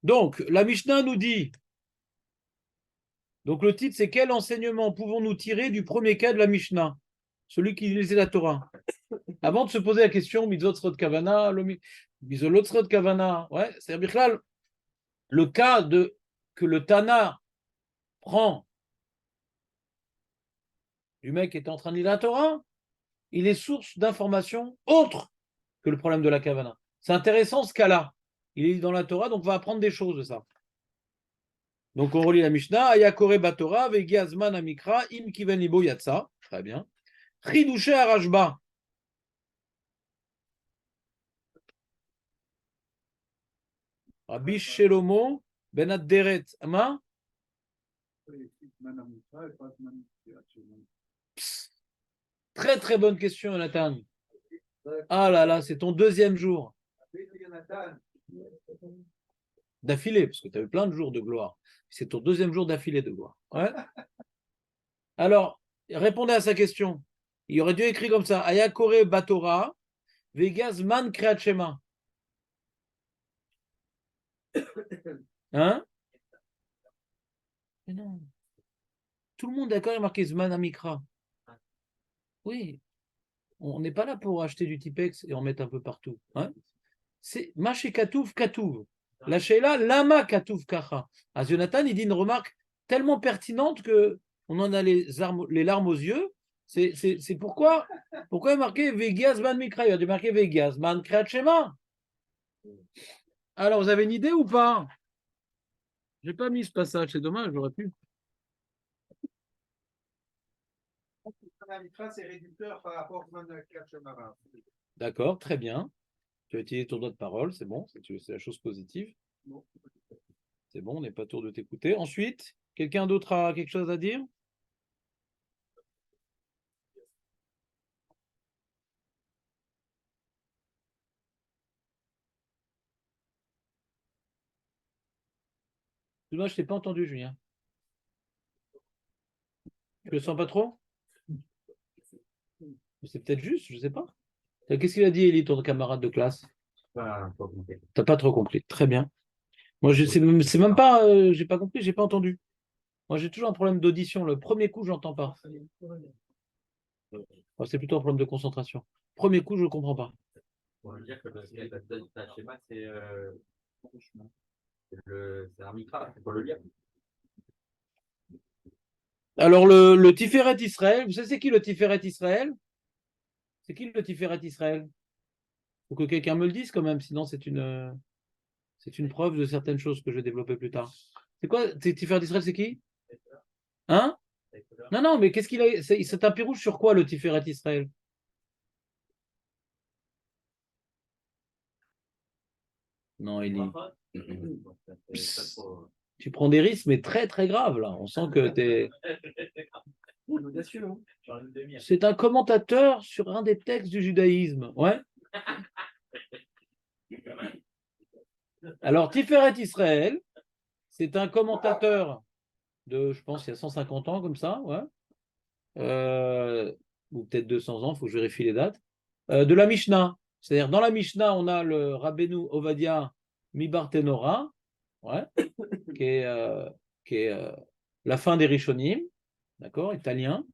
Donc, la Mishnah nous dit, donc le titre c'est quel enseignement pouvons-nous tirer du premier cas de la Mishnah, celui qui lisait la Torah. Avant de se poser la question, mitzvot srot kavana, mitzvot srot kavana, ouais, c'est-à-dire le cas de que le Tana prend du mec qui est en train de lire la Torah, il est source d'informations autres que le problème de la kavana. C'est intéressant ce cas-là. Il est dans la Torah, donc on va apprendre des choses de ça. Donc on relit la Mishnah, Ayakore Batora, Vegiazman Amikra, Im Kiven Libo Yatsa. Très bien. Chidouche Arashba. Rabbi Shelomo Ben Adderet. Ama. Très très bonne question, Jonathan. Ah là là, c'est ton deuxième jour d'affilée, parce que tu as eu plein de jours de gloire. C'est ton deuxième jour d'affilée de gloire. Ouais. Alors, répondez à sa question. Il aurait dû écrire comme ça, Ayakore Batora, Vegas Man Kreachema. Hein? Mais non. Tout le monde d'accord, il a marqué Zman Amikra. Oui, on n'est pas là pour acheter du Tipex et en mettre un peu partout. Hein? C'est Maché Katouv Katouv. La Sheila, Lama Katouv Kacha. À Jonathan, il dit une remarque tellement pertinente que on en a les larmes aux yeux. C'est pourquoi il a marqué Vegias Man Mikra. Il a dû marquer Vegias Man Kreachema. Alors, vous avez une idée ou pas? J'ai pas mis ce passage, c'est dommage, j'aurais pu. C'est réducteur par rapport au D'accord, très bien. Tu as utilisé ton droit de parole, c'est bon, c'est la chose positive. C'est bon, on n'est pas tour de t'écouter. Ensuite, quelqu'un d'autre a quelque chose à dire? Moi, je ne t'ai pas entendu, Julien. Tu le sens pas trop? C'est peut-être juste, je ne sais pas. Qu'est-ce qu'il a dit, Elie, ton camarade de classe? T'as pas trop compris. Très bien. Moi, c'est même pas, j'ai pas compris, j'ai pas entendu. Moi, j'ai toujours un problème d'audition. Le premier coup, j'entends pas. Enfin, c'est plutôt un problème de concentration. Premier coup, je ne comprends pas. On veut dire que ta schéma, c'est un micra, c'est pour le lire. Alors, le Tiferet Israël, vous savez c'est qui le Tiferet Israël? C'est qui le Tiferet Israël? Il faut que quelqu'un me le dise quand même, sinon c'est une preuve de certaines choses que je vais développer plus tard. C'est quoi Tiferet Israël, c'est qui? Hein? Non, non, mais qu'est-ce qu'il a? C'est un pirouge sur quoi le Tiferet Israël? Non, il dit. Tu prends des risques, mais très très graves là. On sent que t'es. C'est un commentateur sur un des textes du judaïsme. Ouais. Alors, Tiferet Israël, c'est un commentateur de, je pense, il y a 150 ans, comme ça, ouais. Ou peut-être 200 ans, il faut que je vérifie les dates. De la Mishnah. C'est-à-dire, dans la Mishnah, on a le Rabbeinu Ovadia Mibar Tenora, ouais, qui est la fin des Rishonim, d'accord, italien.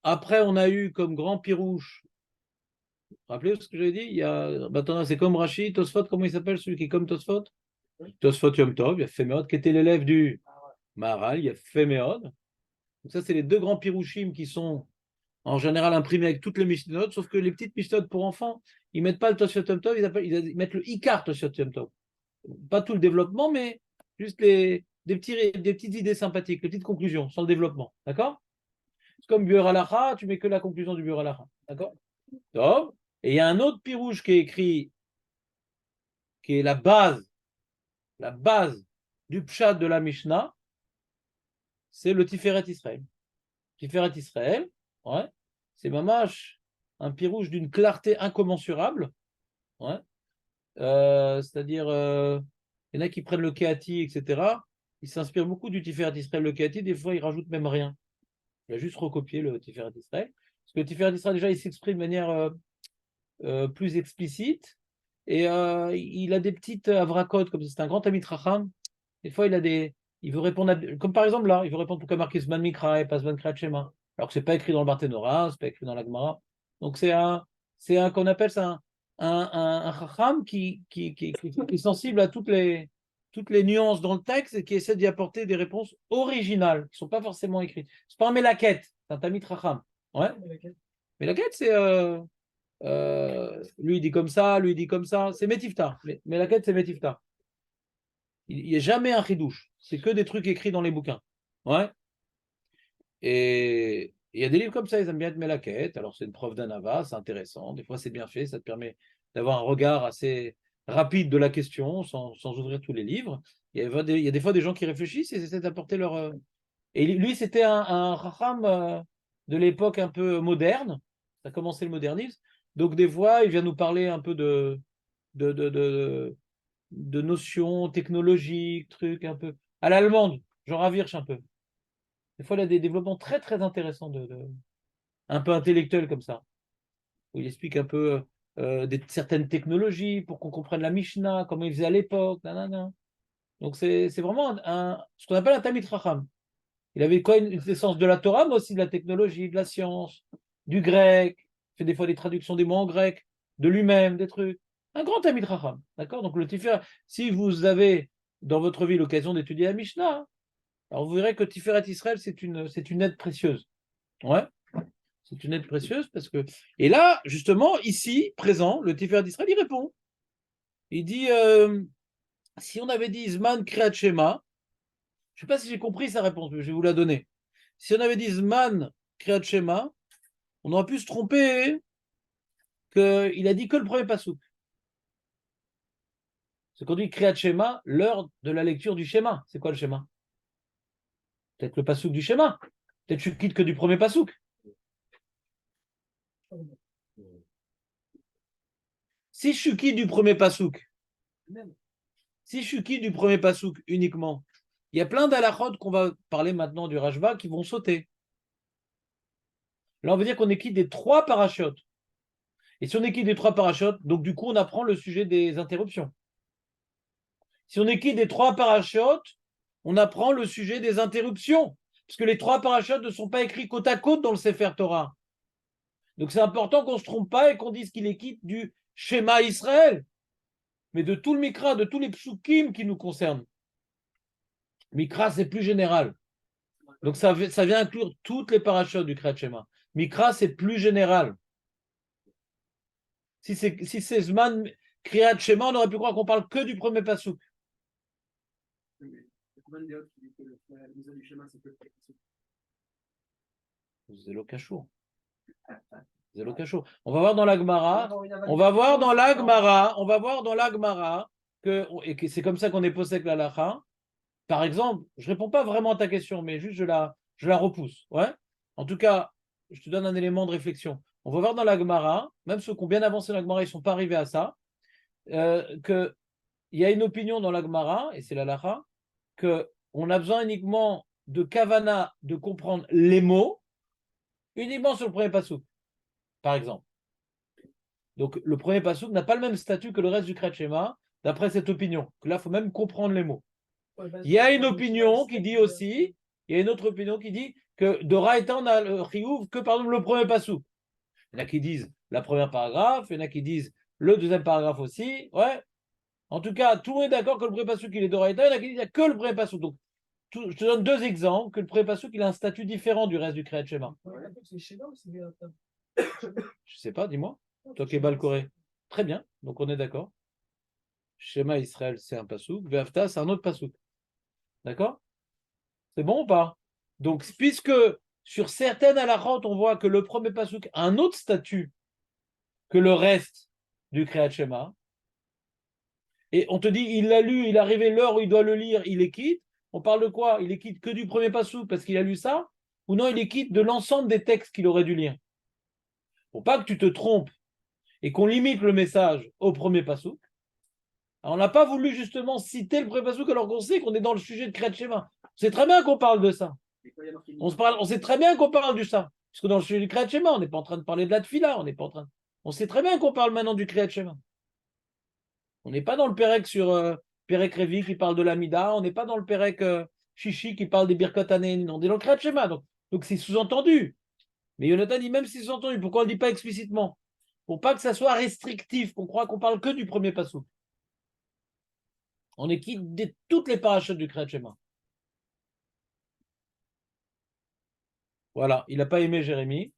Après, on a eu comme grand pirouche. Rappelez-vous ce que j'ai dit? C'est comme Rachid, Tosfot, comment il s'appelle celui qui est comme Tosfot? Tosfot Yom Tov, il y a Féméod, qui était l'élève du Maharal, il y a Féméod. Donc ça, c'est les deux grands pirouchim qui sont en général imprimés avec toutes les Mishnayot, sauf que les petites Mishnayot pour enfants, ils ne mettent pas le Tosfot Yom Tov, ils mettent le Ikar Tosfot Yom Tov. Pas tout le développement, mais juste des petites idées sympathiques, des petites conclusions, sans le développement. D'accord? C'est comme Biur Halacha, tu mets que la conclusion du Biur Halacha. D'accord? Donc, et il y a un autre pirouche qui est écrit, qui est la base du Pshat de la Mishnah, c'est le Tiferet Israël. Tiferet Israël, ouais, c'est mamash, un pirouche d'une clarté incommensurable, ouais. C'est-à-dire, il y en a qui prennent le Kéati, etc. Ils s'inspirent beaucoup du Tiferet Israël. Le Kéati, des fois, ils rajoutent même rien. Il a juste recopié le Tiferet Israël. Parce que le Tiferet Israël, déjà, il s'exprime de manière plus explicite. Et il a des petites avracotes, comme ça. C'est un grand Talmid Chacham. Des fois, il veut répondre, comme par exemple là, il veut répondre pourquoi marqué Zman Mikra et pas Zman Kriyat Shema. Alors que c'est pas écrit dans le Barthénora, c'est pas écrit dans la Gemara. Donc c'est un qu'on appelle ça un Chacham qui est sensible à toutes les nuances dans le texte et qui essaie d'y apporter des réponses originales, qui ne sont pas forcément écrites. C'est pas un Melaket, c'est un Talmid Chacham. Ouais. Melaket, c'est lui il dit comme ça, lui il dit comme ça. C'est Metifta. Mais la quête, c'est Metifta. Il n'y a jamais un chidouche. C'est que des trucs écrits dans les bouquins. Ouais. Et il y a des livres comme ça, ils aiment bien être Melaket. Alors c'est une preuve d'anava, c'est intéressant. Des fois c'est bien fait, ça te permet d'avoir un regard assez rapide de la question sans ouvrir tous les livres. Il y a des fois des gens qui réfléchissent et essaient d'apporter leur. Et lui, c'était un racham de l'époque un peu moderne. Ça a commencé le modernisme. Donc des fois, il vient nous parler un peu de, de, de, de notions technologiques, trucs un peu à l'allemande, genre à Virch un peu. Des fois, il a des développements très très intéressants, un peu intellectuels comme ça, où il explique un peu certaines technologies pour qu'on comprenne la Mishnah, comment il faisait à l'époque, nanana. Donc c'est vraiment ce qu'on appelle un Talmid Chacham. Il avait quoi une essence de la Torah, mais aussi de la technologie, de la science, du grec, il fait des fois des traductions des mots en grec, de lui-même, des trucs. Un grand Talmid Chacham, d'accord? Donc le Tiferet, si vous avez dans votre vie l'occasion d'étudier la Mishnah, alors vous verrez que Tiferet Israël, c'est une aide précieuse. Ouais, c'est une aide précieuse parce que. Et là, justement, ici, présent, le Tiferet d'Israël, il répond. Il dit si on avait dit Zman Kriyat Shema, je ne sais pas si j'ai compris sa réponse, mais je vais vous la donner. Si on avait dit Zman Kriyat Shema, on aurait pu se tromper qu'il a dit que le premier pasouk. C'est qu'on dit Kriyat Shema, l'heure de la lecture du schéma. C'est quoi le schéma? Peut-être le pasouk du schéma. Peut-être je quitte que du premier pasouk. Si je quitte du premier pasouk, si je quitte du premier pasouk uniquement, il y a plein d'alachot qu'on va parler maintenant du Rashba qui vont sauter. Là, on veut dire qu'on est quitte des 3 parachutes. Et si on est quitte des 3 parachutes, donc du coup, on apprend le sujet des interruptions. Si on est quitte des 3 parachutes, on apprend le sujet des interruptions. Parce que les 3 parachutes ne sont pas écrits côte à côte dans le Sefer Torah. Donc c'est important qu'on ne se trompe pas et qu'on dise qu'il est quitte du schéma Israël, mais de tout le Mikra, de tous les psukim qui nous concernent. Mikra, c'est plus général. Donc ça vient inclure toutes les parachutes du Kriyat Shema. Mikra, c'est plus général. Si c'est Zman Kriyat Shema, on aurait pu croire qu'on parle que du premier pasouk. C'est le cachot. C'est le cachot. On va voir dans la Gemara. On va voir dans la Gemara que c'est comme ça qu'on est posé avec la lacha. Par exemple, je ne réponds pas vraiment à ta question, mais juste je la repousse. Ouais. En tout cas, je te donne un élément de réflexion. On va voir dans la Gemara, même ceux qui ont bien avancé dans la Gemara, ils ne sont pas arrivés à ça, qu'il y a une opinion dans la Gemara, et c'est la lacha, qu'on a besoin uniquement de kavana, de comprendre les mots, uniquement sur le premier pasouk, par exemple. Donc, le premier pasouk n'a pas le même statut que le reste du Kriyat Shema, d'après cette opinion. Là, il faut même comprendre les mots. Il y a une opinion qui dit aussi, il y a une autre opinion qui dit que Doraïta, on a le chiyuv que par exemple le premier pasouk. Il y en a qui disent la première paragraphe, il y en a qui disent le deuxième paragraphe aussi. Ouais. En tout cas, tout le monde est d'accord que le premier pasouk il est Doraïta, il y en a qui disent qu'il n'y a que le premier pasouk. Donc, je te donne 2 exemples, que le premier pasouk il a un statut différent du reste du Kriyat Shema. Je ne sais pas, dis-moi. Toi qui es Balkoré. Très bien, donc on est d'accord. Shema Israël, c'est un pasouk. Ve'afta, c'est un autre pasouk. D'accord? C'est bon ou pas? Donc, puisque sur certaines halachot, on voit que le premier pasouk a un autre statut que le reste du Kriyat Shema, et on te dit, il l'a lu, il est arrivé l'heure où il doit le lire, il est quitte. On parle de quoi? Il est quitte que du premier pasouk parce qu'il a lu ça? Ou non, il est quitte de l'ensemble des textes qu'il aurait dû lire? Pour pas que tu te trompes et qu'on limite le message au premier pasouk, on n'a pas voulu justement citer le premier pasouk alors qu'on sait qu'on est dans le sujet de Kriyat Shema. C'est très bien qu'on parle de ça. On sait très bien qu'on parle du ça. Parce que dans le sujet du Kriyat Shema, on n'est pas en train de parler de la tefila, on n'est pas en train. On sait très bien qu'on parle maintenant du Kriyat Shema. On n'est pas dans le Pérec sur Pérec Révi qui parle de l'Amida, on n'est pas dans le Pérec Chichi qui parle des Birkat Hanehin, on est dans le Kriyat Shema. Donc c'est sous-entendu. Mais Yonatan dit même si c'est sous-entendu, pourquoi on ne le dit pas explicitement? Pour pas que ça soit restrictif, qu'on croit qu'on parle que du premier passouk. On est quitte de toutes les parachutes du Kriyat Shema. Voilà, il n'a pas aimé Jérémie,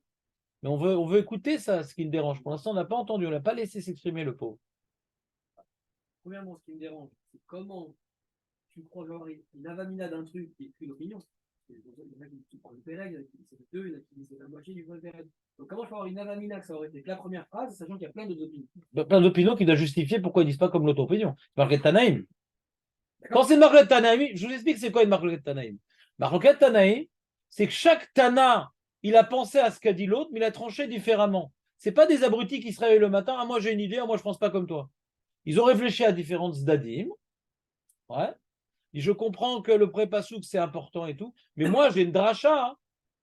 mais on veut écouter ça, ce qui le dérange. Pour l'instant, on n'a pas entendu, on n'a pas laissé s'exprimer le pauvre. Premièrement, ce qui me dérange, c'est comment tu crois avoir une avamina d'un truc qui est une opinion. Il y en a qui parlent de Pérec, il y en a qui disent c'est deux, il y en a qui disent c'est la moitié du vrai Pérec. Donc comment je peux avoir une avamina que ça aurait été que la première phrase, sachant qu'il y a plein d'autres opinions. Plein d'opinions qui doivent justifier pourquoi ils ne disent pas comme l'autre opinion. Marquette Tanaïm. Quand c'est Marquette Tanaïm, je vous explique c'est quoi une Marquette Tanaïm. Marquette Tanaïm, c'est que chaque Tana, il a pensé à ce qu'a dit l'autre, mais il a tranché différemment. Ce n'est pas des abrutis qui se réveillent le matin, ah moi j'ai une idée, ah moi je ne pense pas comme toi. Ils ont réfléchi à différentes zdadim. Ouais. Et je comprends que le pré-pasouk c'est important et tout, mais moi j'ai une dracha hein,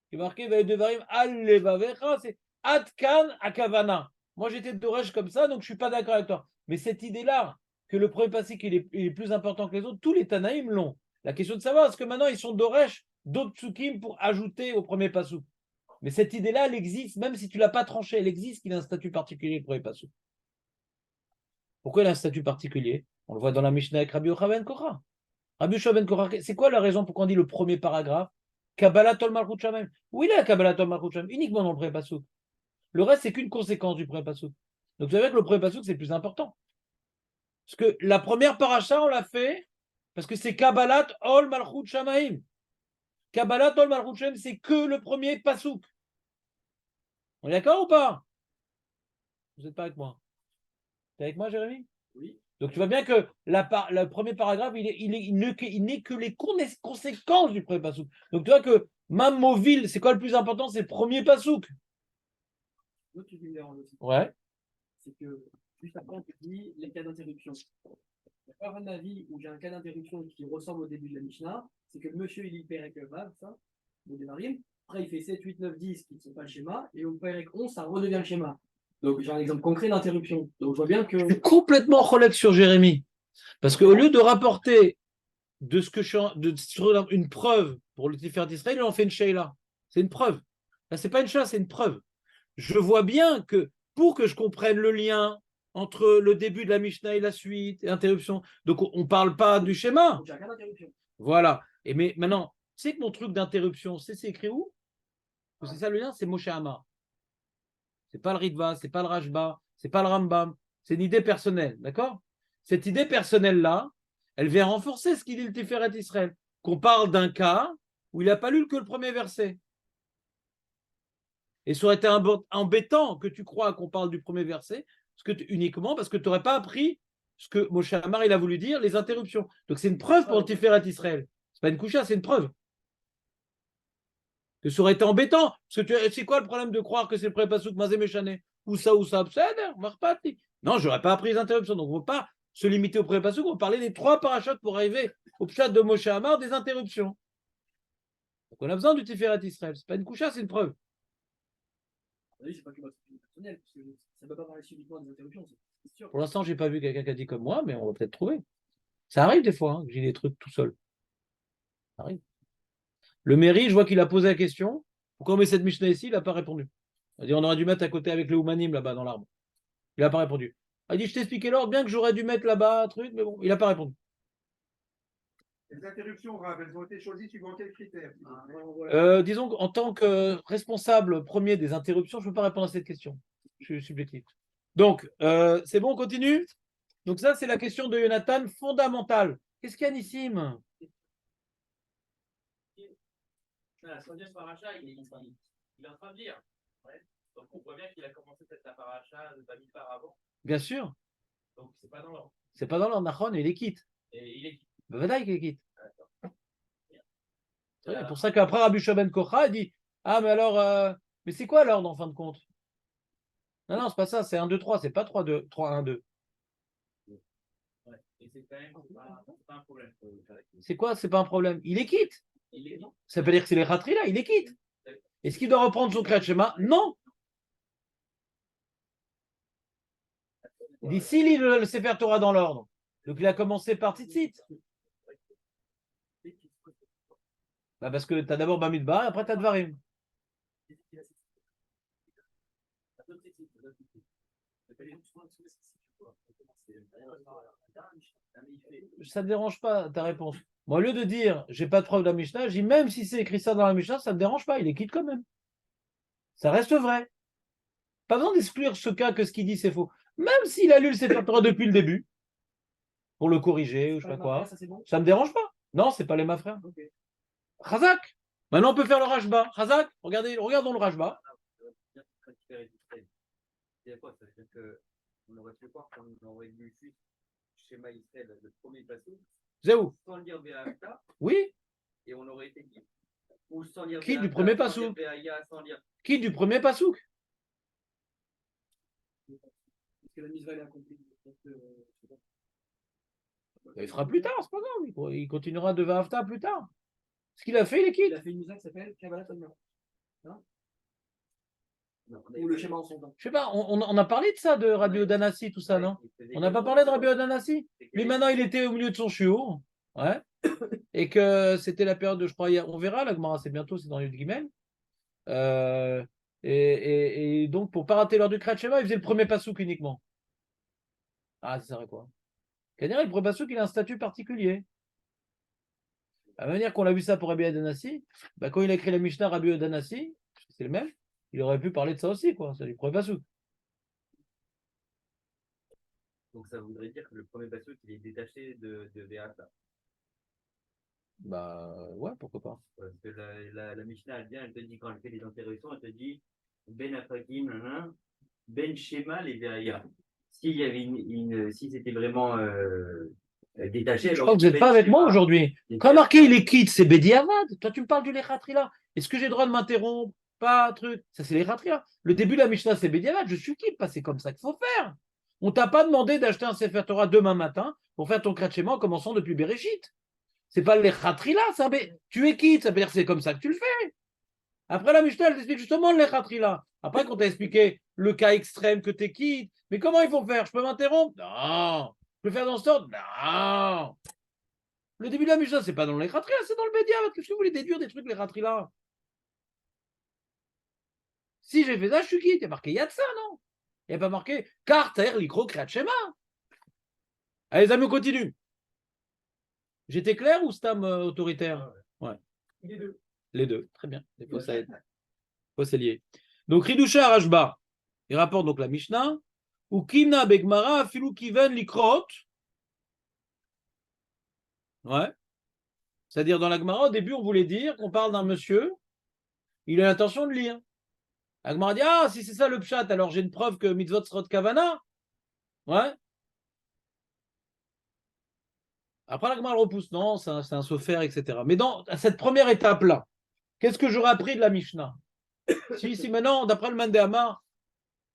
qui est marquée Vaïdevarim al-levavecha, c'est Adkan akavana. Moi j'étais d'Oresh comme ça, donc je ne suis pas d'accord avec toi. Mais cette idée-là, que le premier pasuk il est plus important que les autres, tous les Tanaïm l'ont. La question de savoir, est-ce que maintenant ils sont d'Oresh, d'autres psukim pour ajouter au premier pasuk? Mais cette idée-là, elle existe, même si tu ne l'as pas tranchée, elle existe qu'il a un statut particulier le premier pasuk. Pourquoi il a un statut particulier? On le voit dans la Mishnah avec Rabbi Yochanan ben Korah. Rabbi Yochanan ben Korah, c'est quoi la raison pour on dit le premier paragraphe? Kabbalat ol Malchut Shamayim. Où il est la Kabbalat ol Malchut Shamayim? Uniquement dans le premier pasuk. Le reste, c'est qu'une conséquence du premier pasuk. Donc vous savez que le premier pasuk, c'est le plus important. Parce que la première paracha, on l'a fait parce que c'est Kabbalat ol Malchut Shamayim. Kabbalat ol Malchut Shamayim, c'est que le premier pasuk. On est d'accord ou pas? Vous n'êtes pas avec moi? T'es avec moi, Jérémy? Oui. Donc tu vois bien que le premier paragraphe, il n'est que les conséquences du premier pasouk. Donc tu vois que Mamovil, c'est quoi le plus important? C'est le premier pasouk. L'autre truc qui me dérange aussi, Ouais. c'est que juste après on te dit les cas d'interruption. La première de ma vie où j'ai un cas d'interruption qui ressemble au début de la Mishnah, c'est que le monsieur il lit Pérec Vav, ça, le Devarim. Après il fait 7, 8, 9, 10 qui ne sont pas le schéma, et au Pérec 11, ça redevient le schéma. Donc j'ai un exemple concret d'interruption. Donc je vois bien que. Je suis complètement relève sur Jérémy. Parce qu'au lieu de rapporter de ce que sur une preuve pour le Tiferet d'Israël, il en fait une sheila. C'est une preuve. Là, c'est pas une sheila, c'est une preuve. Je vois bien que pour que je comprenne le lien entre le début de la Mishnah et la suite, et interruption, donc on ne parle pas du schéma. Donc j'ai un cas d'interruption. Voilà. Mais maintenant, tu sais que mon truc d'interruption, c'est écrit où? C'est ça le lien, c'est Moshe Amar. C'est pas le Ritva, c'est pas le Rashba, c'est pas le Rambam, c'est une idée personnelle, d'accord? Cette idée personnelle-là, elle vient renforcer ce qu'il dit le Tiferet Israël, qu'on parle d'un cas où il n'a pas lu que le premier verset. Et ça aurait été embêtant que tu crois qu'on parle du premier verset, uniquement parce que tu n'aurais pas appris ce que Moshe Amar il a voulu dire, les interruptions. Donc c'est une preuve pour le Tiferet Israël. C'est pas une coucha, c'est une preuve. Que ça aurait été embêtant. Parce que c'est quoi le problème de croire que c'est le pré-pasouk Mazé Méchané? Ou ça, Marpati. Non, je n'aurais pas appris les interruptions. Donc, on ne va pas se limiter au pré-pasouk. On va parler des 3 parachutes pour arriver au pshat de Moshe Amar des interruptions. Donc, on a besoin du Tiferet Israël. Ce n'est pas une coucha, c'est une preuve. Oui, c'est pas que votre opinion personnelle, parce que ça ne peut pas parler subitement des interruptions, c'est sûr. Pour l'instant, je n'ai pas vu quelqu'un qui a dit comme moi, mais on va peut-être trouver. Ça arrive des fois, hein, que j'ai des trucs tout seul. Ça arrive. Le mairie, je vois qu'il a posé la question. Pourquoi on met cette Mishnah ici? Il n'a pas répondu. C'est-à-dire, on aurait dû mettre à côté avec le Oumanim là-bas dans l'arbre. Il n'a pas répondu. Il dit, je t'ai expliqué l'ordre, bien que j'aurais dû mettre là-bas, truc, mais bon, il n'a pas répondu. Les interruptions, Rav, elles ont été choisies suivant quels critères? Disons qu'en tant que responsable premier des interruptions, je ne peux pas répondre à cette question. Je suis subjectif. Donc, c'est bon, on continue. Donc ça, c'est la question de Jonathan fondamentale. Qu'est-ce qu'il y a, Nissim? La troisième paracha, il est en train de lire. Ouais. Donc on voit bien qu'il a commencé peut-être la paracha de Bamid par avant. Bien sûr. Donc c'est pas dans l'ordre. C'est pas dans l'ordre, Nachon, et il est quitte. Et il est. Bavadaï qu'il est quitte. C'est pour ça qu'après Rabbi Ben Kocha, il dit, ah, mais alors, mais c'est quoi l'ordre en fin de compte? Non, c'est pas ça, c'est 1, 2, 3, c'est pas 3, 2, 3, 1, 2. Ouais. Et c'est quand même pas un problème. C'est quoi? C'est pas un problème. Il est quitte. Non. Ça veut dire que c'est les khatri là, il est quitte. Est-ce qu'il doit reprendre son Kriyat Shema? Non. Il dit s'il lit le Sefer Torah dans l'ordre. Donc il a commencé par Tzitzit. Bah parce que tu as d'abord Bamidbar et après tu as Dvarim. Ça ne me dérange pas ta réponse. Moi, au lieu de dire j'ai pas de preuve de la Mishnah, je dis même si c'est écrit ça dans la Mishnah, ça ne me dérange pas, il est quitte quand même. Ça reste vrai. Pas besoin d'exclure ce cas que ce qu'il dit c'est faux. Même s'il a lu le Sefer Torah depuis le début, pour le corriger ou je sais pas quoi, ça ne me dérange pas. Non, c'est pas les ma frère. Okay. Chazak. Maintenant on peut faire le Rashba. Chazak, regardons le Rashba. C'est quoi? Ça veut dire qu'on aurait pu voir qu'on aurait lu juste schéma Israël, le premier passage, Zéou. sans lire Béata, Oui. et on aurait été qui? Ou sans lire Qui Béata, du premier sans passouk? lire Béaya, sans lire. Qui du premier pasouk? Parce que la mise est accomplie. Il fera plus tard, c'est pas grave. Il continuera de Vafta plus tard. Ce qu'il a fait, il est Il quitte. a fait une mise qui s'appelle Kabbalah Talmud. Non, Ou le schéma en son temps. Je sais pas, on a parlé de ça, de Rabbi Odanassi, tout ça, non? On n'a pas parlé de Rabbi Odanassi? Lui, maintenant, il était au milieu de son chiot. Ouais. Et que c'était la période de, je crois, on verra, la Gemara, c'est bientôt, c'est dans Yud Gimel. Et donc, pour ne pas rater l'heure du Kriyat Shema, il faisait le premier pasouk uniquement. Ah, ça serait quoi? C'est-à-dire, le premier pasouk, il a un statut particulier. À la manière qu'on a vu ça pour Rabbi Odanassi, bah, quand il a écrit la Mishnah Rabbi Odanassi, c'est le même, il aurait pu parler de ça aussi, quoi. C'est le premier pasouk. Donc ça voudrait dire que le premier passage, il est détaché de Béata. Bah, ouais, pourquoi pas. Parce que la Mishnah, elle vient, elle te dit, quand elle fait les interruptions, elle te dit Ben Afakim, Ben Shema, les Béaya. S'il y avait si c'était vraiment détaché. Je crois que vous n'êtes pas avec moi aujourd'hui. Quand marqué il est quitte, c'est Bediavad. Toi, tu me parles du Lechatrila. Est-ce que j'ai le droit de m'interrompre? Pas truc. Ça, c'est Lechatrila. Le début de la Mishnah, c'est Bediavad. Je suis quitte. C'est comme ça qu'il faut faire. On t'a pas demandé d'acheter un Sefer Torah demain matin pour faire ton Kriyat Shema en commençant depuis Bereshit. C'est pas le Lechatrila. Tu es quitte. Ça veut dire que c'est comme ça que tu le fais. Après la Mishnah, elle t'explique justement le Lechatrila. Après qu'on t'a expliqué le cas extrême que tu es quitte. Mais comment il faut faire? Je peux m'interrompre? Non. Je peux faire dans ce ordre? Non. Le début de la Mishnah, c'est pas dans les Khatria, c'est dans le Bédia. Qu'est-ce que vous voulez déduire des trucs, les Khatria? Si j'ai fait ça, je suis quitte. Il y a marqué Yatsa, non? Il n'y a pas marqué Karter, Likro, Kriyat Shema. Allez, les amis, on continue. J'étais clair ou Stam autoritaire? Ouais. Les deux. Les deux, très bien. Des fois, ça aide. Des fois, c'est lié. Donc, Ridusha Rashba, il rapporte donc la Mishnah. Ou Kimna Begmara, Filou Kiven, Likrot. Ouais. C'est-à-dire, dans la Gemara, au début, on voulait dire qu'on parle d'un monsieur, il a l'intention de lire. La Gemara dit, ah, si c'est ça le pshat, alors j'ai une preuve que mitzvot srot kavana. Ouais. Après, la Gemara le repousse. Non, c'est un sofer, etc. Mais à cette première étape-là, qu'est-ce que j'aurais appris de la Mishnah? Si maintenant, d'après le Mandéama,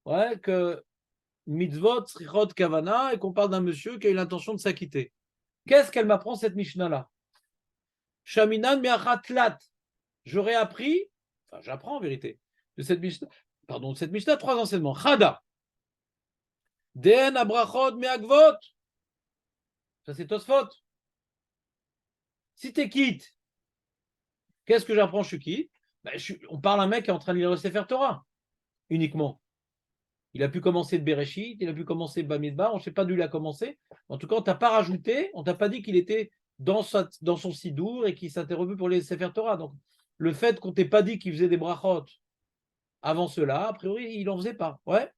ouais, que mitzvot srot kavana et qu'on parle d'un monsieur qui a eu l'intention de s'acquitter. Qu'est-ce qu'elle m'apprend, cette Mishnah-là? Shaminan me'achatlat. J'aurais appris, enfin j'apprends en vérité, de cette Mishnah, 3 enseignements. Chada. Den abrachot me'agvot. Ça c'est Tosfot. Si t'es quitte, qu'est-ce que j'apprends? Je suis quitte. On parle d'un mec qui est en train de lire le Sefer Torah, uniquement. Il a pu commencer de Bereshit, il a pu commencer de Bamidbar, on ne sait pas d'où il a commencé. En tout cas, on ne t'a pas rajouté, on ne t'a pas dit qu'il était dans son sidour et qu'il s'interrompait pour les Sefer Torah. Donc, le fait qu'on ne t'ait pas dit qu'il faisait des brachot avant cela, a priori, il n'en faisait pas. Ouais.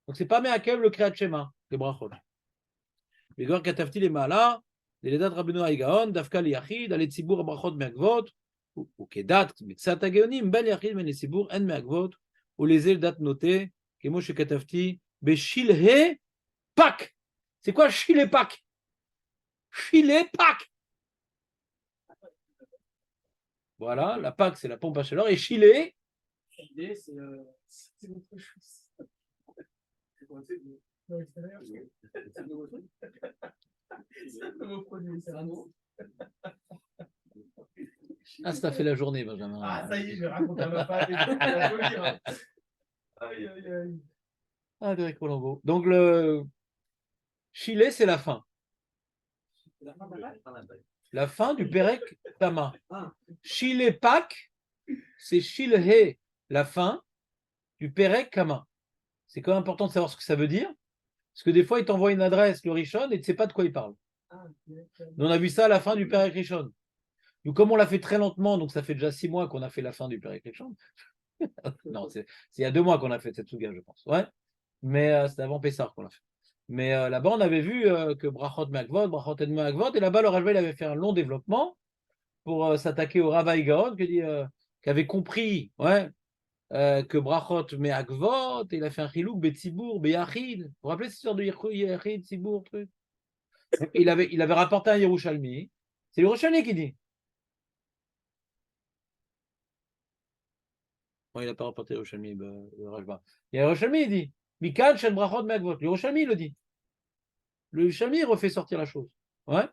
Donc, c'est pas Meakev le Kriyat Shema, les brachot. Bigor Katafti les Maala, les Ledat Rabbeinu Haïgaon, Dafka Yachid, Ale Tzibur Brachot Meagvot, ou Kedat, Mitzat Hageonim, Ben Yachid, Ben Tzibur, En Meagvot, ou les Eldat noté, Kemo Shekatafti, Beshilhe Pak. C'est quoi Shilhe Pak? Shilhe Pak. Voilà, la Pak, c'est la pompe à chaleur, et Shilhe. L'idée, c'est autre chose. C'est quoi? C'est un nouveau truc. C'est un nouveau produit. C'est un nouveau. Ah, ça fait la journée, Benjamin. Ah, ça y est, je raconte à ma femme. Aïe, aïe, aïe. Ah, Derek Colombo. Donc, Chile, c'est la fin. La fin de la page. La fin du Perek Tama. Ah. Chile Pâques, c'est Chile, la fin du Perek Kama. C'est quand même important de savoir ce que ça veut dire. Parce que des fois, il t'envoie une adresse, le Rishon, et tu ne sais pas de quoi il parle. Ah, On a vu ça à la fin du Perek Rishon. Nous, comme on l'a fait très lentement, donc ça fait déjà 6 mois qu'on a fait la fin du Perek Rishon. Non, c'est il y a 2 mois qu'on a fait cette souga, je pense. Ouais. Mais c'était avant Pessah qu'on l'a fait. Mais là-bas, on avait vu que Brachot Me'akvot, Brachot et Me'akvot, et là-bas, le Rajba, il avait fait un long développement pour s'attaquer au Ravaï Gaon, qui avait compris que Brachot Me'akvot, et il a fait un chilouk, Betsibour, Beyachid. Vous vous rappelez cette histoire de Yachid, Tsibour, truc? Il avait rapporté un Yerushalmi. C'est le Yerushalmi qui dit. Bon, il n'a pas rapporté Yerushalmi, le Rajba. Il y a Yerushalmi, il dit. Mikan, Shen Brachot Me'akvot. Le Yerushalmi, il le dit. Le Yerushalmi, il refait sortir la chose. Ouais.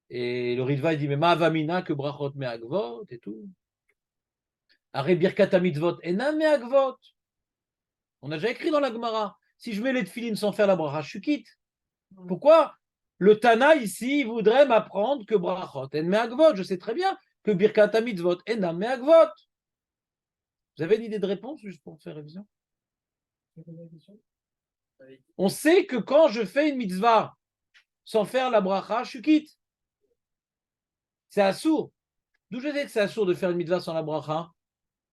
Et le Ritva, il dit, mais Ma'avamina, que Brachot Me'akvot et tout. Aré Birkat Mitzvot, Enam Me'akvot. On a déjà écrit dans la Gemara. Si je mets les tefilines sans faire la bracha, je suis quitte. Pourquoi le Tana ici voudrait m'apprendre que Brachot en Me'akvot? Je sais très bien que Birkat Mitzvot, Enam Me'akvot. Vous avez une idée de réponse juste pour faire révision? On sait que quand je fais une mitzvah sans faire la bracha, je suis quitte. C'est assourd. D'où je sais que c'est assourd de faire une mitzvah sans la bracha?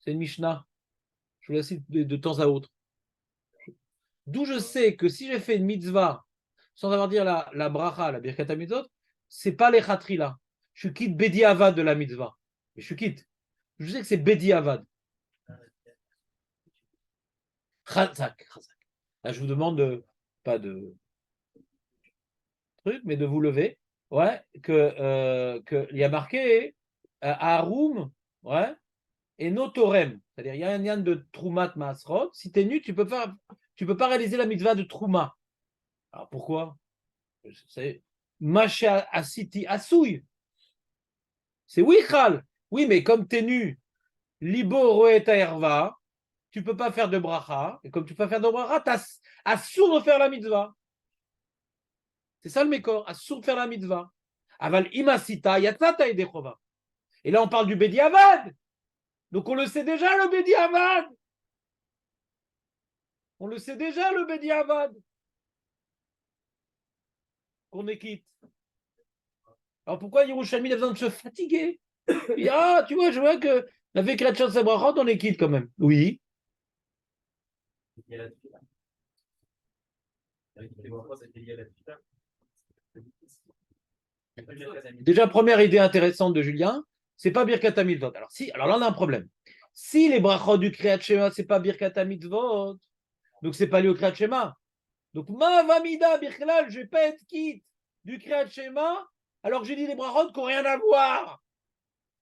C'est une Mishnah. Je vous la cite de temps à autre. D'où je sais que si j'ai fait une mitzvah sans avoir dit la bracha, la birkat mitzvot, c'est pas les khatrila. Je suis quitte Bedi Avad de la mitzvah. Mais je suis quitte. Je sais que c'est Bedi Avad. Chazak. Là, je vous demande pas de truc, mais de vous lever. Ouais, que il y a marqué Arum, ouais, et Notorem. C'est-à-dire, il y a un yan de Troumat Masrot. Si tu es nu, tu peux pas réaliser la mitzvah de Trouma. Alors pourquoi? C'est Macha Asiti Asouy. C'est Wichal. Oui, mais comme tu es nu, Libo Roeta Erva, tu peux pas faire de bracha. Et comme tu peux pas faire de bracha, tu as assour de faire la mitzvah. C'est ça le mécor, assour de faire la mitzvah. Aval Imasita, Yatzata et Dechova. Et là, on parle du Bedi Avad. Donc on le sait déjà, le Bedi Avad. On le sait déjà, le Bedi Avad. Qu'on est quitte. Alors pourquoi Yerushalmi a besoin de se fatiguer? Et, tu vois, je vois que avec la chance Brachot, on est quitte quand même. Oui. Déjà, première idée intéressante de Julien, c'est pas Birkat HaMitzvot. Alors là, on a un problème. Si les brachot du Kriyat Shema, c'est pas Birkat HaMitzvot, donc c'est pas lié au Kriyat Shema. Donc, ma vamida birklal, je vais pas être quitte du Kriyat Shema, alors que j'ai dit des brachot qui n'ont rien à voir.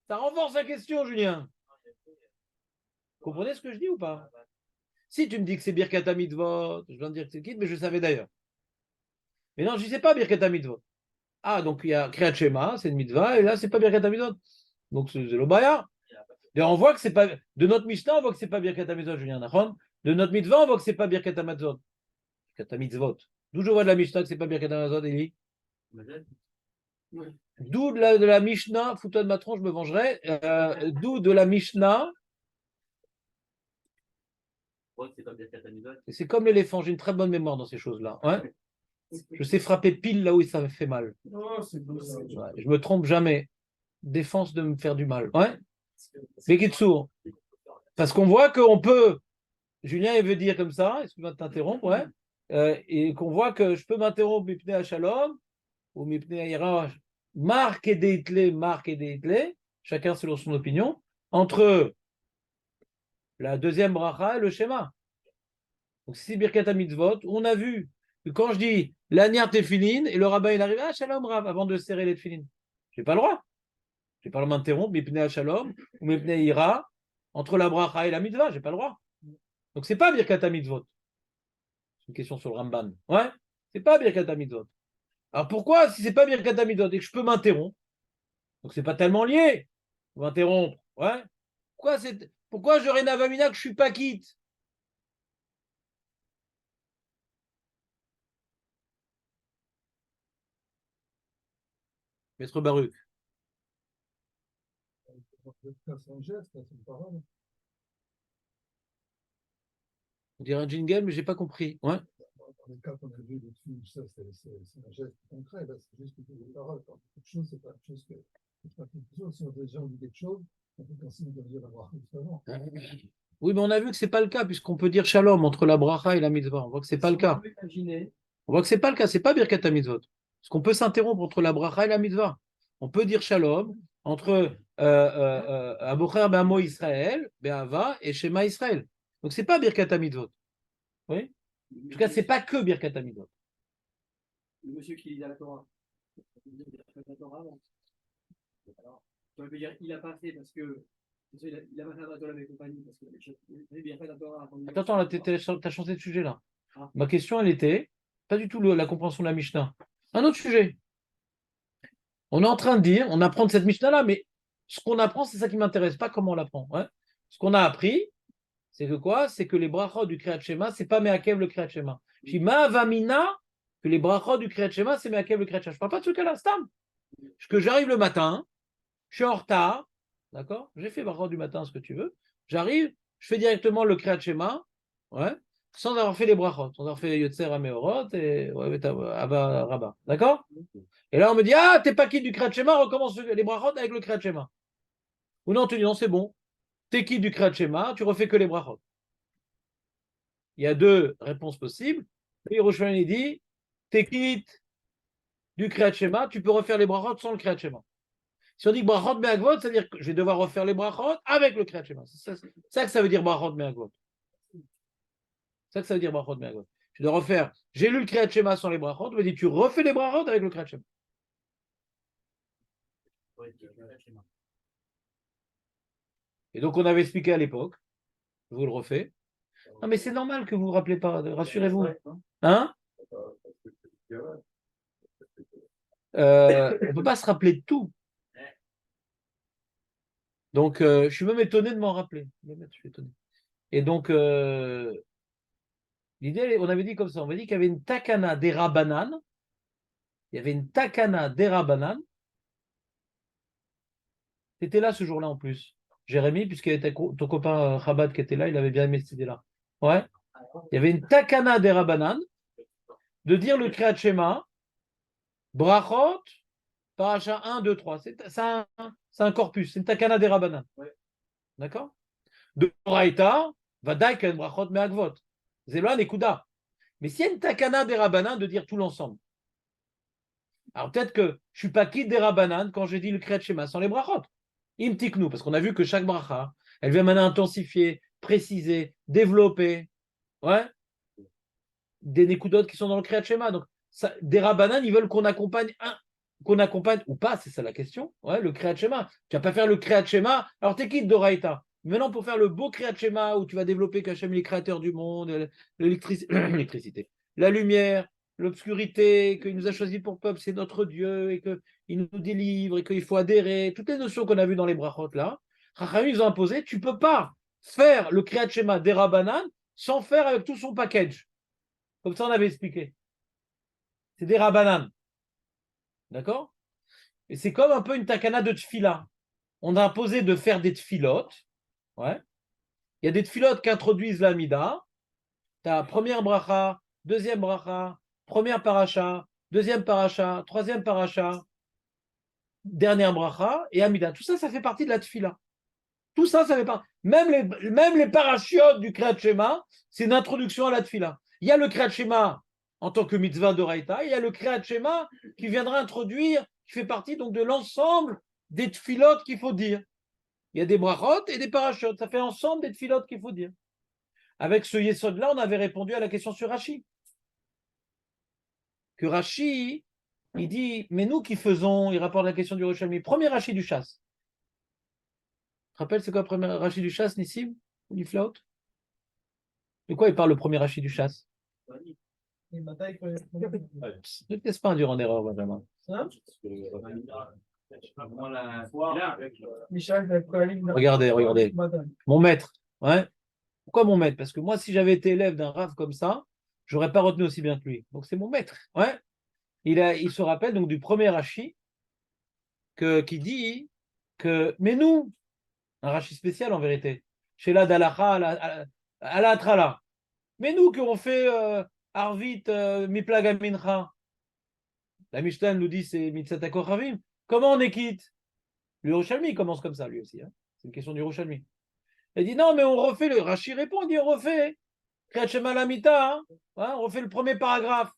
Ça renforce la question, Julien. Vous comprenez ce que je dis ou pas? Si tu me dis que c'est Birkat HaMitzvot, je viens de dire que c'est quitte, mais je savais d'ailleurs. Mais non, je ne sais pas Birkat HaMitzvot. Ah, donc il y a Kriyat Shema, c'est une mitzvah, et là, c'est pas Birkat HaMitzvot. Donc c'est le Baya. Et on voit que c'est pas. De notre Mishnah, on voit que c'est pas Birkat HaMitzvot, Julien Nachon. De notre mitzvah, on voit que c'est pas Birkat HaMitzvot. Birkat HaMitzvot. D'où je vois de la Mishnah que c'est pas Birkat HaMitzvot, Eli? D'où de la Mishnah, fous-toi de ma tronche, je me vengerai. D'où de la Mishnah. C'est comme l'éléphant, j'ai une très bonne mémoire dans ces choses-là. Ouais. Je sais frapper pile là où ça me fait mal. Ouais, je me trompe jamais. Défense de me faire du mal. Ouais. Mais Kitsour. Parce qu'on voit qu'on peut. Julien, il veut dire comme ça, excuse-moi de t'interrompre, ouais. Et qu'on voit que je peux m'interrompre Mipnei à Shalom ou Mipnei à Ira, Marc et Deitlé, chacun selon son opinion, entre la deuxième bracha et le schéma. Donc, si c'est Birkat HaMitzvot, on a vu que quand je dis l'aniar tefilin et le rabbin il arrive, Shalom Rav, avant de serrer les tefilin, j'ai pas le droit. J'ai pas le droit de m'interrompre, Mipnei à Shalom ou Mipnei à Ira, entre la bracha et la mitzvah, j'ai pas le droit. Donc, c'est pas Birkat HaMitzvot. C'est une question sur le Ramban. Ouais, c'est pas Birkat HaMitzvot. Alors pourquoi, si c'est pas Birkat HaMitzvot et que je peux m'interrompre, donc c'est pas tellement lié, m'interrompre, ouais. Pourquoi j'aurais Navamina que je suis pas quitte? Maître Baruch. C'est un geste, c'est une parole. On dirait un jingle, mais j'ai pas compris. Ouais. Dans le cas qu'on a vu dessus, ça, c'est un geste concret. Là, c'est juste des paroles. Quand quelque chose, c'est pas quelque chose que. C'est pas quelque chose. Si on déjà dit quelque chose, on peut penser de dire avoir justement. Oui, mais on a vu que c'est pas le cas, puisqu'on peut dire shalom entre la bracha et la mitzvah. On voit que c'est pas le cas. On voit que c'est pas le cas. C'est pas birkat mitzvot. Parce qu'on peut s'interrompre entre la bracha et la mitzvah. On peut dire shalom entre Abocher Be'amo Israël, Be'ava et Shema Israël. Donc c'est pas birkat mitzvot. Oui. En tout cas, c'est pas que birkat mitzvot. Le monsieur qui lit à la Torah. Il a la Torah avant. Alors, on peut dire il a pas fait parce que il a pas fait la Torah avec compagnie parce que il a fait la Torah. Attends, là, t'as changé de sujet là. Ah. Ma question, elle était pas du tout la compréhension de la Mishnah. Un autre sujet. On est en train de dire, on apprend de cette Mishnah-là, mais ce qu'on apprend, c'est ça qui m'intéresse, pas comment on l'apprend. Ouais. Ce qu'on a appris, c'est que quoi? C'est que les brachot du Kriyat Shema, c'est pas Meakev le Kriyat Shema. Je dis Ma'avamina, que les brachot du Kriyat Shema, c'est Meakev le Kriyat Shema. Je parle pas de ce cas-là, Stam. Que j'arrive le matin, je suis en retard, d'accord? J'ai fait brachot du matin, ce que tu veux. J'arrive, je fais directement le Kriyat Shema, ouais, sans avoir fait les brachot, sans avoir fait Yotzer Ameorot et Abba Rabba. D'accord? Et là, on me dit, ah, t'es pas quitte du Kriyat Shema, recommence les brachot avec le Kriyat Shema. Ou non, tu dis, non, c'est bon. T'es quitte du Kriyat Shema, tu refais que les brachot. Il y a deux réponses possibles. Et Yerushalmi il dit, t'es quitte du Kriyat Shema, tu peux refaire les brachot sans le Kriyat Shema. Si on dit brachot me'agvot, c'est-à-dire que je vais devoir refaire les brachot avec le Kriyat Shema. C'est ça que ça veut dire brachot me'agvot. C'est ça que ça veut dire brachot me'agvot. Je dois refaire, j'ai lu le Kriyat Shema sans les brachot, on me dit, tu refais les brachot avec le Kriyat Shema. Et donc, on avait expliqué à l'époque, je vous le refais. Non, mais c'est normal que vous ne vous rappelez pas, rassurez-vous. Hein? On ne peut pas se rappeler de tout. Donc, je suis même étonné de m'en rappeler. Je suis étonné. Et donc, l'idée, on avait dit comme ça, on avait dit qu'il y avait une takana d'Erabanan. Il y avait une takana d'Erabanan. Tu étais là ce jour-là en plus. Jérémy, puisqu'il y avait ton copain Chabad qui était là, il avait bien aimé cette idée-là. Ouais. Il y avait une takana d'Erabanan de dire le Kriyat Shema, brachot, paracha 1, 2, 3. C'est un corpus, c'est une takana d'Erabanan. Ouais. D'accord? De Raïta, vadaï ken brachot me'agvot. Zéloan et Kouda. Mais s'il y a une takana d'Erabanan de dire tout l'ensemble. Alors peut-être que je ne suis pas quitte d'Erabanan quand j'ai dit le Kriyat Shema sans les brachot. Imtiknu, parce qu'on a vu que chaque bracha, elle vient maintenant intensifier, préciser, développer, ouais, des nekudot qui sont dans le Kriyat Shema. Donc, des Rabbanan, ils veulent qu'on accompagne ou pas, c'est ça la question, ouais, le Kriyat Shema. Tu vas pas faire le Kriyat Shema, alors t'es quitte d'Oraïta. Maintenant, pour faire le beau Kriyat Shema où tu vas développer qu'Hachem est le créateur du monde, l'électricité, la lumière, l'obscurité, qu'il nous a choisi pour peuple, c'est notre Dieu, et qu'il nous délivre, et qu'il faut adhérer, toutes les notions qu'on a vues dans les brachot là, Chachamim nous ont imposé, tu ne peux pas faire le Kriyat Shema des Rabbanan sans faire avec tout son package. Comme ça, on avait expliqué. C'est des Rabbanan. D'accord? Et c'est comme un peu une takana de tfila. On a imposé de faire des tfilotes. Ouais. Il y a des tfilotes qui introduisent l'amida. Tu as première bracha, deuxième bracha, première paracha, deuxième paracha, troisième paracha, dernière bracha et amida. Tout ça, ça fait partie de la tfila. Tout ça, ça fait partie. Même les parachiotes du Kriyat Shema, c'est une introduction à la tfila. Il y a le Kriyat Shema en tant que mitzvah d'Oraïta, il y a le Kriyat Shema qui viendra introduire, qui fait partie donc de l'ensemble des tfilotes qu'il faut dire. Il y a des brachot et des parachiotes. Ça fait ensemble des tfilotes qu'il faut dire. Avec ce yesod-là, on avait répondu à la question sur Rashi. Que Rashi, il dit, mais nous qui faisons, il rapporte la question du Yerushalmi, premier Rashi du chasse. Tu te rappelles, c'est quoi le premier Rashi du chasse, Nissim ou Niflaot? De quoi il parle le premier Rashi du chasse? Ne te laisse pas induire en erreur, Benjamin. Regardez. Mon maître. Ouais. Pourquoi mon maître? Parce que moi, si j'avais été élève d'un Rav comme ça, je n'aurais pas retenu aussi bien que lui. Donc c'est mon maître. Ouais. Il se rappelle donc du premier Rashi qui dit que, mais nous, un Rashi spécial en vérité, chez la Dalacha, à la Trala, mais nous qui on fait Arvit, Miplaga Mincha, la Mishnah nous dit c'est Mitzat Kochavim, comment on est quitte? Le Yerushalmi commence comme ça lui aussi, hein. C'est une question du Yerushalmi. Il dit non, mais on refait, le Rashi répond, il dit on refait, Kriyat Shema Lamita, hein, on refait le premier paragraphe.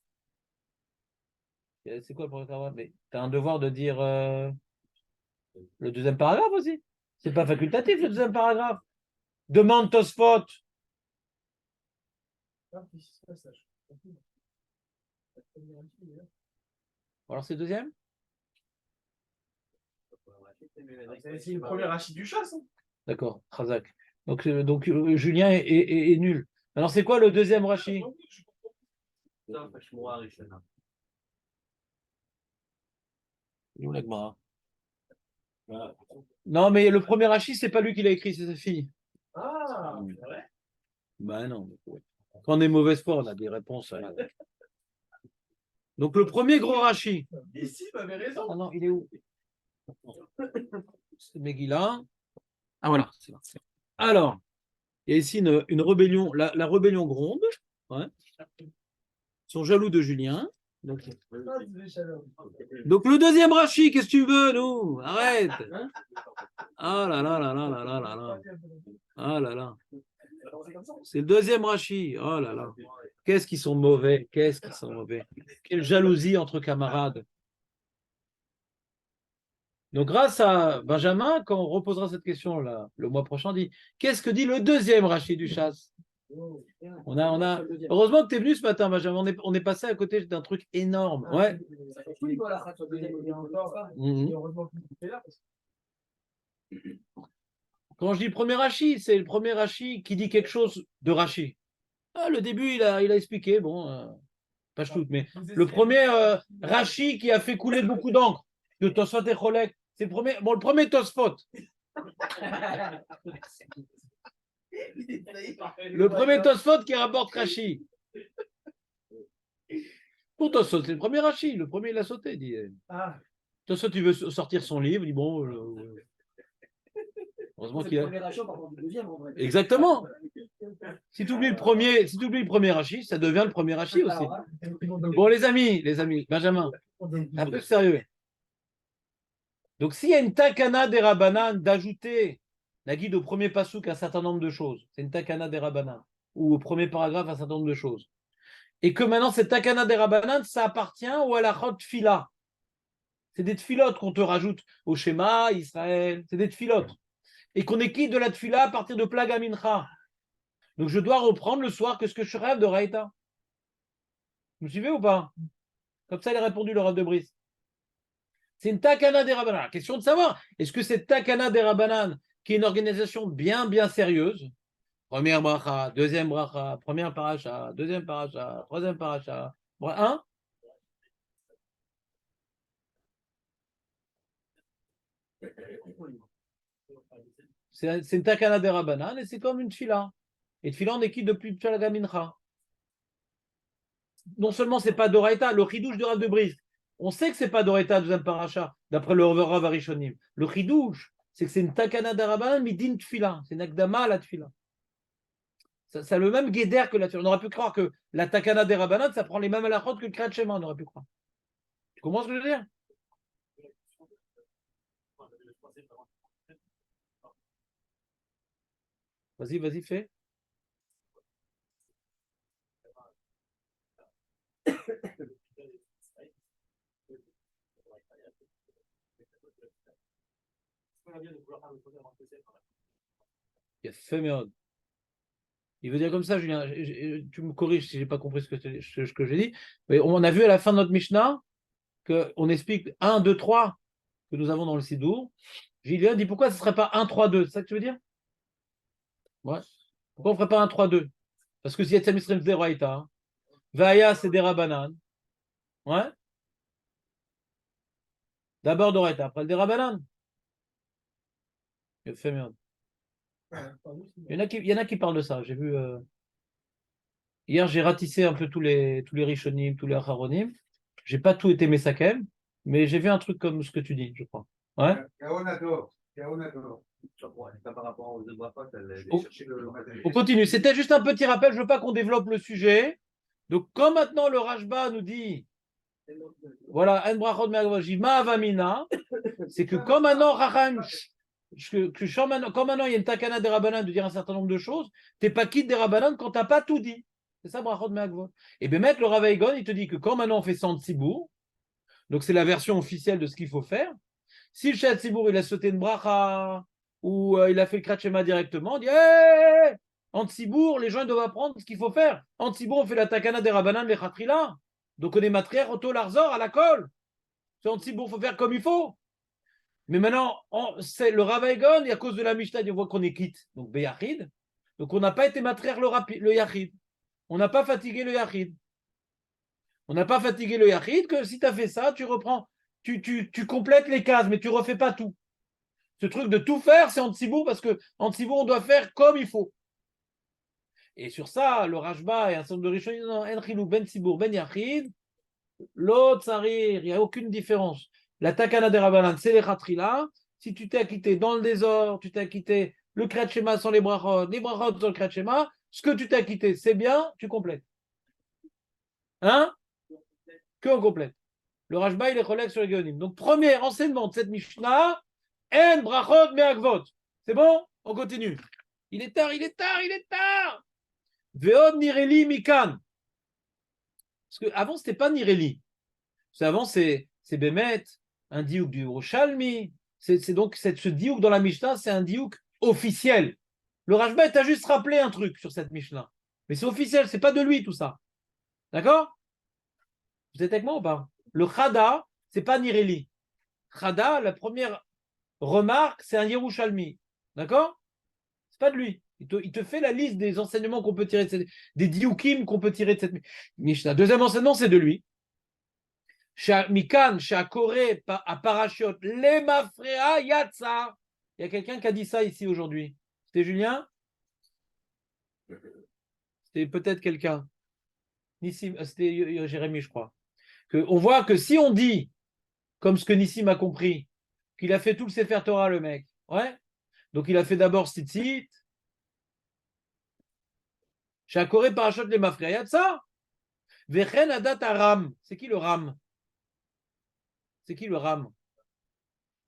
C'est quoi le premier paragraphe? Mais tu as un devoir de dire le deuxième paragraphe aussi. C'est pas facultatif le deuxième paragraphe. Demande Tosfot. Alors c'est le deuxième? C'est le premier Rachid du chasse. D'accord, Khazak. Donc Julien est nul. Alors c'est quoi le deuxième Rashi? Où la Gemara? Non, mais le premier Rashi, c'est pas lui qui l'a écrit, c'est sa fille. Ah, c'est vrai. Ben non. Quand on est mauvaise foi, on a des réponses. Donc le premier gros Rashi. Ici, tu avais raison. Ah non, il est où? C'est Megillah. Ah voilà. C'est là. Alors, il y a ici une rébellion. La rébellion gronde. Ouais. Ils sont jaloux de Julien. Donc le deuxième Rashi, qu'est-ce que tu veux, nous? Arrête. Ah là là là là là là là là. Ah là là. C'est le deuxième Rashi. Oh là là. Qu'est-ce qu'ils sont mauvais. Qu'est-ce qu'ils sont mauvais. Quelle jalousie entre camarades. Donc, grâce à Benjamin, quand on reposera cette question là, le mois prochain, on dit qu'est-ce que dit le deuxième Rashi du chasse? On a... Heureusement que tu es venu ce matin, Benjamin. On est passé à côté d'un truc énorme. Ouais. Quand je dis premier Rashi, c'est le premier Rashi qui dit quelque chose de Rashi. Ah, le début, il a expliqué, bon, pas tout, mais le premier Rashi qui a fait couler beaucoup d'encre, de Tosfot et Cholek, c'est le premier Tosfot. Le premier Tosfot qui rapporte Rashi. Pour Tosfot, c'est le premier Rashi, le premier il a sauté. Il dit, Tosfot, il veut sortir son livre, il dit bon. Heureusement qu'il a. Exactement. Si tu oublies le premier Rashi, ça devient le premier Rashi aussi. Bon, les amis, Benjamin, un peu sérieux. Donc, s'il y a une takana des Rabbanan d'ajouter la guide au premier pasouk un certain nombre de choses, c'est une takana des Rabbanan, ou au premier paragraphe un certain nombre de choses, et que maintenant cette takana des Rabbanan, ça appartient au halachot fila. C'est des tfilotes qu'on te rajoute au schéma Israël, c'est des tfilotes. Et qu'on est quitte de la tfila à partir de Plaga Mincha. Donc je dois reprendre le soir que ce que je rêve de Raïta. Vous me suivez ou pas? Comme ça, il a répondu le Rav de Brice. C'est une Takana des Rabbanan. Question de savoir, est-ce que cette Takana des Rabbanan, qui est une organisation bien, bien sérieuse, première bracha, deuxième bracha, première paracha, deuxième paracha, troisième paracha, un, c'est une Takana des Rabbanan et c'est comme une tfila. Et tfila, on est quitte depuis Plaga Mincha. Non seulement c'est pas Doraita, le chidouche de Rav de Brice, on sait que c'est pas Doraita deuxième paracha, d'après le Rav Arishonim. Le chidouche, c'est que c'est une takana d'Araban, mais d'une tfila, c'est une akdama à la tfila. Ça a le même guéder que la tfila. On aurait pu croire que la takana des Rabbanan, ça prend les mêmes halachot que le Kriyat Shema, on aurait pu croire. Tu comprends ce que je veux dire? Vas-y, fais. Il a fait merde. Il veut dire comme ça, Julien. Tu me corriges si je n'ai pas compris ce que j'ai dit. Mais on a vu à la fin de notre Mishnah qu'on explique 1, 2, 3 que nous avons dans le Sidour. Julien dit pourquoi ce ne serait pas 1, 3, 2? C'est ça que tu veux dire? Ouais. Pourquoi on ne ferait pas 1, 3, 2? Parce que si Yetzam Yisrael c'est Raïta, Vaya c'est des Rabbanan. Ouais. D'abord Doraita, après le des Rabbanan. Il fait merde. Il y en a qui parlent de ça. J'ai vu. Hier, j'ai ratissé un peu tous les Rishonim, tous les Acharonim. J'ai pas tout été Mesakem, mais j'ai vu un truc comme ce que tu dis, je crois. Ouais. Gaonator. Gaonator. Pas par rapport aux deux brachot, Oh. Cherchez le matériel. On continue. C'était juste un petit rappel, je veux pas qu'on développe le sujet. Donc, quand maintenant le Rashba nous dit, voilà, En brachot me'agvajiv ma'avamina, c'est que comme maintenant, Racham, comme maintenant il y a une takana des Rabbanan de dire un certain nombre de choses, t'es pas quitte des Rabbanan quand t'as pas tout dit. C'est ça, brachot me'agvav. Et bien, mettre le Rav Eigon, il te dit que quand maintenant on fait 100 tzibour, donc c'est la version officielle de ce qu'il faut faire. Si le Shat Tzibour il a sauté une bracha ou il a fait le Kratchema directement, on dit hey, en Tzibour, les gens doivent apprendre ce qu'il faut faire. En Tzibour, on fait la takana des Rabbanan, les Khatrila. Donc on est matrière, auto larzor à la colle. C'est en Tzibour, il faut faire comme il faut. Mais maintenant, c'est le Rav Eigon, et à cause de la Mishnah, on voit qu'on est quitte, donc Beyachid. Donc on n'a pas été matrière le Yachid. On n'a pas fatigué le Yachid. On n'a pas fatigué le Yachid, que si tu as fait ça, tu reprends, tu complètes les cases, mais tu ne refais pas tout. Ce truc de tout faire, c'est en Tzibour, parce qu'en Tzibour, on doit faire comme il faut. Et sur ça, le Rashba et un certain nombre de Rishonim disent non, Enchilou ben Tzibour ben Yachid, l'autre Sarir, il n'y a aucune différence. La Takana des Rabbanan, c'est les Khatrila. Si tu t'es acquitté dans le désordre, tu t'es acquitté le Kriyat Shema sans les brachot sans le Kriyat Shema, ce que tu t'es acquitté, c'est bien, tu complètes. Hein? Que on complète. Le Rashba, il est collègue sur les Géonim. Donc, premier enseignement de cette Mishnah, En brachot me'agvot. C'est bon? On continue. Il est tard, il est tard, il est tard. Veod nireli mikan. Parce qu'avant, ce n'était pas nireli. Avant, c'est Bémet, un diouk du Yerushalmi. C'est donc ce diouk dans la Mishnah, c'est un diouk officiel. Le Rashba t'a juste rappelé un truc sur cette Mishnah. Mais c'est officiel, c'est pas de lui tout ça. D'accord? Vous êtes avec moi ou pas? Le Chada, c'est pas Nireli. Chada, la première remarque, c'est un Yerushalmi. D'accord? C'est pas de lui. Il te fait la liste des enseignements qu'on peut tirer de cette, des diukim qu'on peut tirer de cette Mishnah. Deuxième enseignement, c'est de lui. Mikan, Koré, à Parashot, les mafrea yatsa. Il y a quelqu'un qui a dit ça ici aujourd'hui. C'était Julien? C'était peut-être quelqu'un. C'était Jérémy, je crois. On voit que si on dit, comme ce que Nissim a compris, qu'il a fait tout le Sefer Torah, le mec. Ouais. Donc il a fait d'abord Tzitzit. Koré, Parashot, les mafrea yatsa. Vechen adat aram. C'est qui le ram? C'est qui le ram?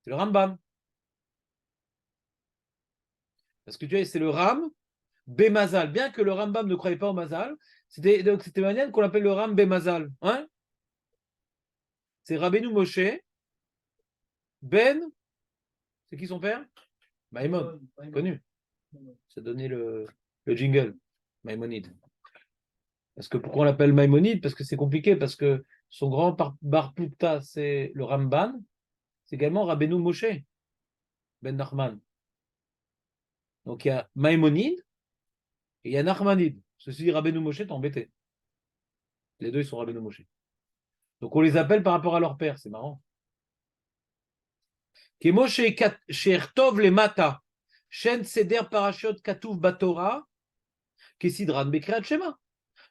C'est le Rambam. Parce que tu vois, c'est le ram Bémazal. Bien que le Rambam ne croyait pas au Mazal, c'était manière qu'on l'appelle le ram Bémazal. Hein? C'est Rabbeinu Moshe, Ben, c'est qui son père? Maïmon, connu. Ça donnait le jingle, Maïmonide. Parce que pourquoi on l'appelle Maïmonide? Parce que c'est compliqué, parce que son grand Bar-Plukta, c'est le Ramban, c'est également Rabbeinu Moshe, Ben Nachman. Donc il y a Maïmonide et il y a Nachmanide. Ceci dit, Rabbeinu Moshe, t'es embêté. Les deux, ils sont Rabbeinu Moshe. Donc on les appelle par rapport à leur père, c'est marrant. Kemo she'ertov le mata, shen seder parashot katuv batora, kesidran bekriat shema.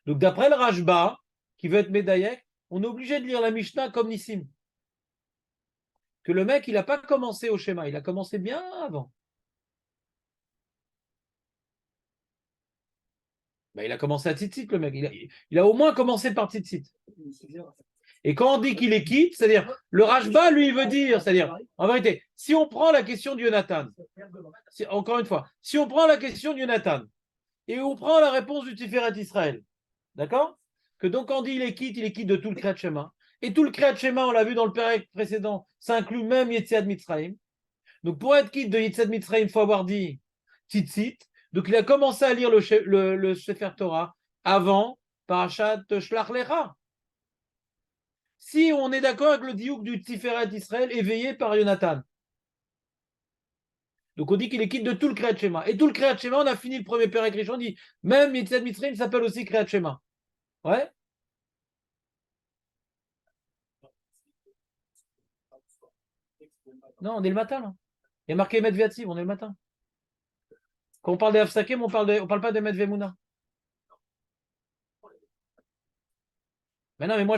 Donc d'après le Rashba, qui veut être médaillek, on est obligé de lire la Mishnah comme Nissim. Que le mec, il n'a pas commencé au schéma, il a commencé bien avant. Ben, il a commencé à Tzitzit, le mec. Il a au moins commencé par Tzitzit. Et quand on dit qu'il est quitte, c'est-à-dire, le Rashba, lui, il veut dire, c'est-à-dire, en vérité, si on prend la question de Jonathan, encore une fois, si on prend la question de Jonathan, et on prend la réponse du Tiferet Israël, d'accord? Que donc, quand on dit il est quitte de tout le Kriyat Shema. Et tout le Kriyat Shema, on l'a vu dans le pérec précédent, ça inclut même Yetziat Mitzrayim. Donc, pour être quitte de Yetziat Mitzrayim, il faut avoir dit Tzitzit. Donc, il a commencé à lire le Sefer Torah avant Parashat Shlach Lecha. Si on est d'accord avec le diouk du Tiferet d'Israël éveillé par Jonathan. Donc on dit qu'il est quitte de tout le Kriyat Shema. Et tout le Kriyat Shema, on a fini le premier Père écrit. On dit, même Yetziat Mitzrayim s'appelle aussi Kriyat Shema. Ouais. Non, on est le matin là. Il y a marqué Medviativ, on est le matin. Quand on parle des Hafsakim, on parle pas de Medvemuna. Mais non, mais moi,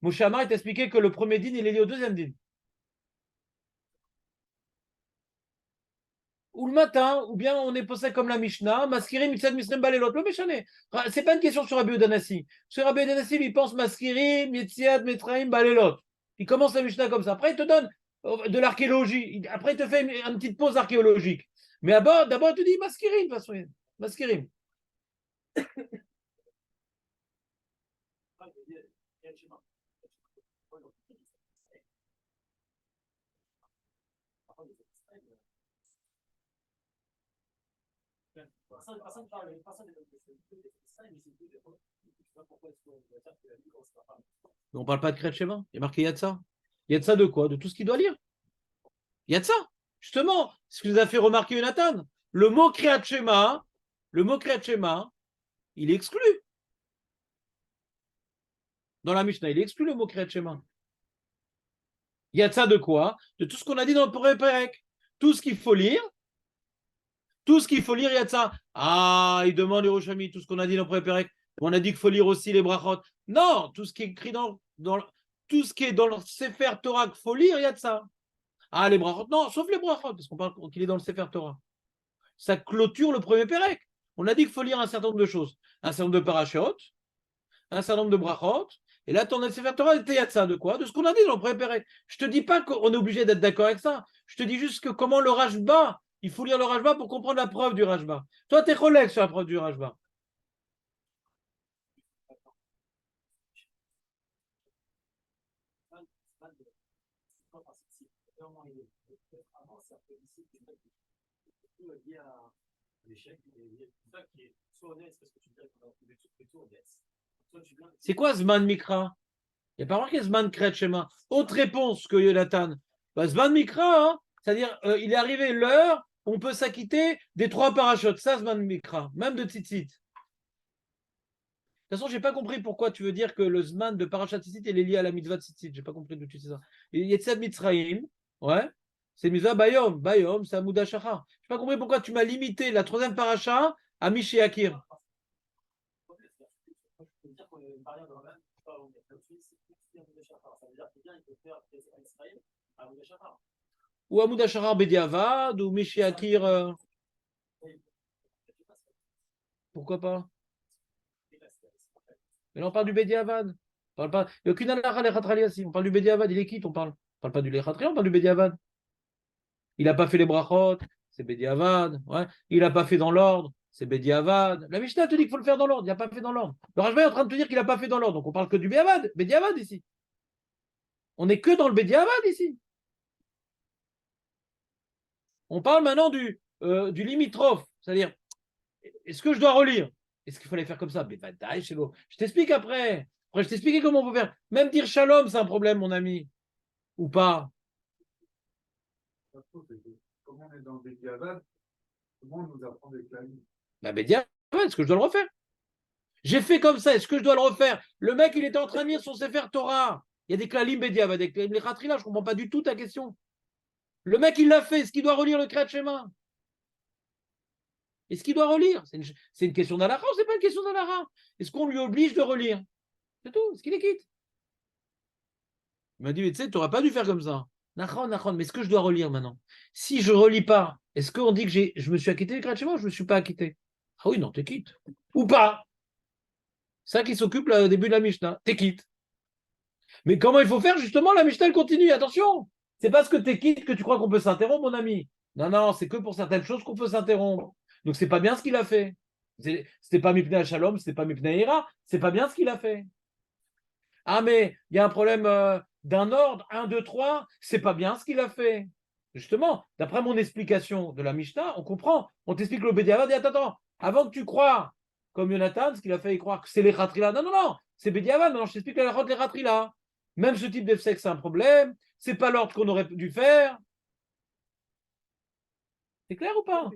Moshe Amar, il t'a expliqué que le premier din, il est lié au deuxième din. ou le matin, ou bien on est posé comme la Mishnah, Maskirim, Mitzad, Misrim, Balelot, le Méchané. C'est pas une question sur Rabbi Udanassi. Sur Rabbi Udanassi, il pense Maskirim, Mitzad, Mitzraim, Balelot. Il commence la Mishnah comme ça. Après, il te donne de l'archéologie. Après, il te fait une petite pause archéologique. Mais d'abord, il te dit Maskirim, de toute façon. Maskirim. Mais on parle pas de Kriyat Shema. Il y a marqué Yatsa. Yatsa de quoi? De tout ce qu'il doit lire. Yatsa. Justement, ce que nous a fait remarquer Jonathan. Le mot Kriyat Shema, il est exclu. Dans la Mishnah, il est exclu le mot Kriyat Shema. Yatsa de quoi? De tout ce qu'on a dit dans le premier Pérec. Tout ce qu'il faut lire. Tout ce qu'il faut lire, Yatsa. Ah, il demande Hiroshami, tout ce qu'on a dit dans le premier Pérec. On a dit qu'il faut lire aussi les brachot. Non, tout ce qui est écrit tout ce qui est dans le Sefer Torah qu'il faut lire, Yatsa. Ah, les brachot, non, sauf les brachot, parce qu'on parle qu'il est dans le Sefer Torah. Ça clôture le premier Pérec. On a dit qu'il faut lire un certain nombre de choses. Un certain nombre de parachutes, un certain nombre de brachot. Et là, ton Sefer Torah était Yatsa de quoi? De ce qu'on a dit dans le premier Pérec. Je te dis pas qu'on est obligé d'être d'accord avec ça. Je te dis juste que comment le Rashba, il faut lire le Rashba pour comprendre la preuve du Rashba. Toi, t'es collègue sur la preuve du Rashba. C'est quoi Zman Mikra? Il n'y a pas marqué Zman Kriyat Shema. Autre réponse que Jonathan. Zman Mikra, hein, c'est-à-dire il est arrivé l'heure, on peut s'acquitter des 3 parachutes. Ça, Zman Mikra, même de Tzitzit. De toute façon, je n'ai pas compris pourquoi tu veux dire que le Zman de Parashat Tzitzit il est lié à la mitzvah de Tzitzit. Je n'ai pas compris d'où tu sais ça. Yetzad Mitzrayim, ouais, c'est mitzvah Bayom. Bayom, c'est Amouda Shachar. Je n'ai pas compris pourquoi tu m'as limité la 3e paracha à Miché Akir. Ou Amouda Shachar Bediavad, ou Miché Akir. Pourquoi pas? Mais là, on parle du Bediavad. On parle pas. Il n'y a aucune halakha lechatral ici. On parle du Bediavad. Il est quitte, on parle. On parle pas du lechatral, on parle du Bediavad. Il n'a pas fait les brachot, c'est Bediavad. Ouais. Il n'a pas fait dans l'ordre, c'est Bediavad. La Mishnah te dit qu'il faut le faire dans l'ordre. Il n'a pas fait dans l'ordre. Le Rashba est en train de te dire qu'il n'a pas fait dans l'ordre. Donc on parle que du Bediavad ici. On n'est que dans le Bediavad ici. On parle maintenant du limitrophe. C'est-à-dire, est-ce que je dois relire? Est-ce qu'il fallait faire comme ça? Je t'explique après. Après, je t'explique comment on peut faire. Même dire shalom, c'est un problème, mon ami. Ou pas? Comment on est dans le Bediavad, comment on nous apprend des clavis? Bediavad, est-ce que je dois le refaire? J'ai fait comme ça, est-ce que je dois le refaire? Le mec, il était en train de lire son Sefer Torah. Il y a des klalim Bediavad, des klalim Lechatria, je ne comprends pas du tout ta question. Le mec, il l'a fait, est-ce qu'il doit relire le Kriyat Shema? Est-ce qu'il doit relire? C'est une question d'Alara ou c'est pas une question d'Alara? Est-ce qu'on lui oblige de relire? C'est tout, est-ce qu'il est quitte? Il m'a dit, tu sais, tu n'aurais pas dû faire comme ça. Nachon, mais est-ce que je dois relire maintenant? Si je ne relis pas, est-ce qu'on dit que je me suis acquitté du Kriyat Shema ou je ne me suis pas acquitté? Ah oui, non, t'es quitte. Ou pas? C'est ça qui s'occupe au début de la Mishnah. T'es quitte. Mais comment il faut faire justement? La Mishnah, elle continue. Attention, c'est parce que t'es quitte que tu crois qu'on peut s'interrompre, mon ami. Non, c'est que pour certaines choses qu'on peut s'interrompre. Donc c'est pas bien ce qu'il a fait. C'était pas Mipnei Shalom, c'était pas Mipnei Ira. C'est pas bien ce qu'il a fait. Ah, mais il y a un problème d'un ordre, 1, 2, 3, c'est pas bien ce qu'il a fait. Justement, d'après mon explication de la Mishnah, on comprend. On t'explique le Bediavad et attends, avant que tu crois, comme Jonathan, ce qu'il a fait croire que c'est les Khatrila. Non, c'est Bediavad, maintenant je t'explique les Khatrila. Même ce type d'effet, c'est un problème, c'est pas l'ordre qu'on aurait dû faire. C'est clair ou pas?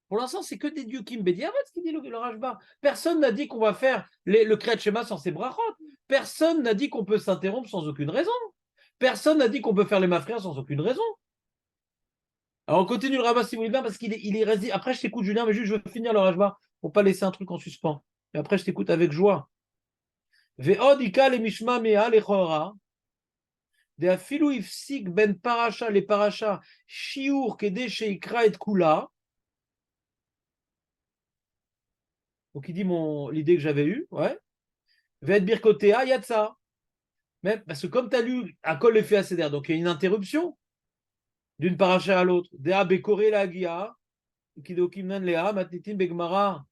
Pour l'instant, c'est que des dieux Kim Bediavad, ce qu'il dit le Rashba. Personne n'a dit qu'on va faire le Kriyat Shema sans ses brachot. Personne n'a dit qu'on peut s'interrompre sans aucune raison. Personne n'a dit qu'on peut faire les mafrias sans aucune raison. Alors on continue le Rashba si vous voulez bien, parce qu'il est résisté. Après, je t'écoute, Julien, mais juste je veux finir le Rashba pour ne pas laisser un truc en suspens. Et après, je t'écoute avec joie. Ve'od ika le mishma mea lechora. De afilu ifsik ben paracha les paracha shiur kede sheikra et kula. Donc il dit l'idée que j'avais eue, ouais. Va être birkotea yatsa. Même parce que comme tu as lu à kol le fait à Seder, donc il y a une interruption d'une paracha à l'autre. Dea bekore la gia, kidokim nan lea, matnitin begmara.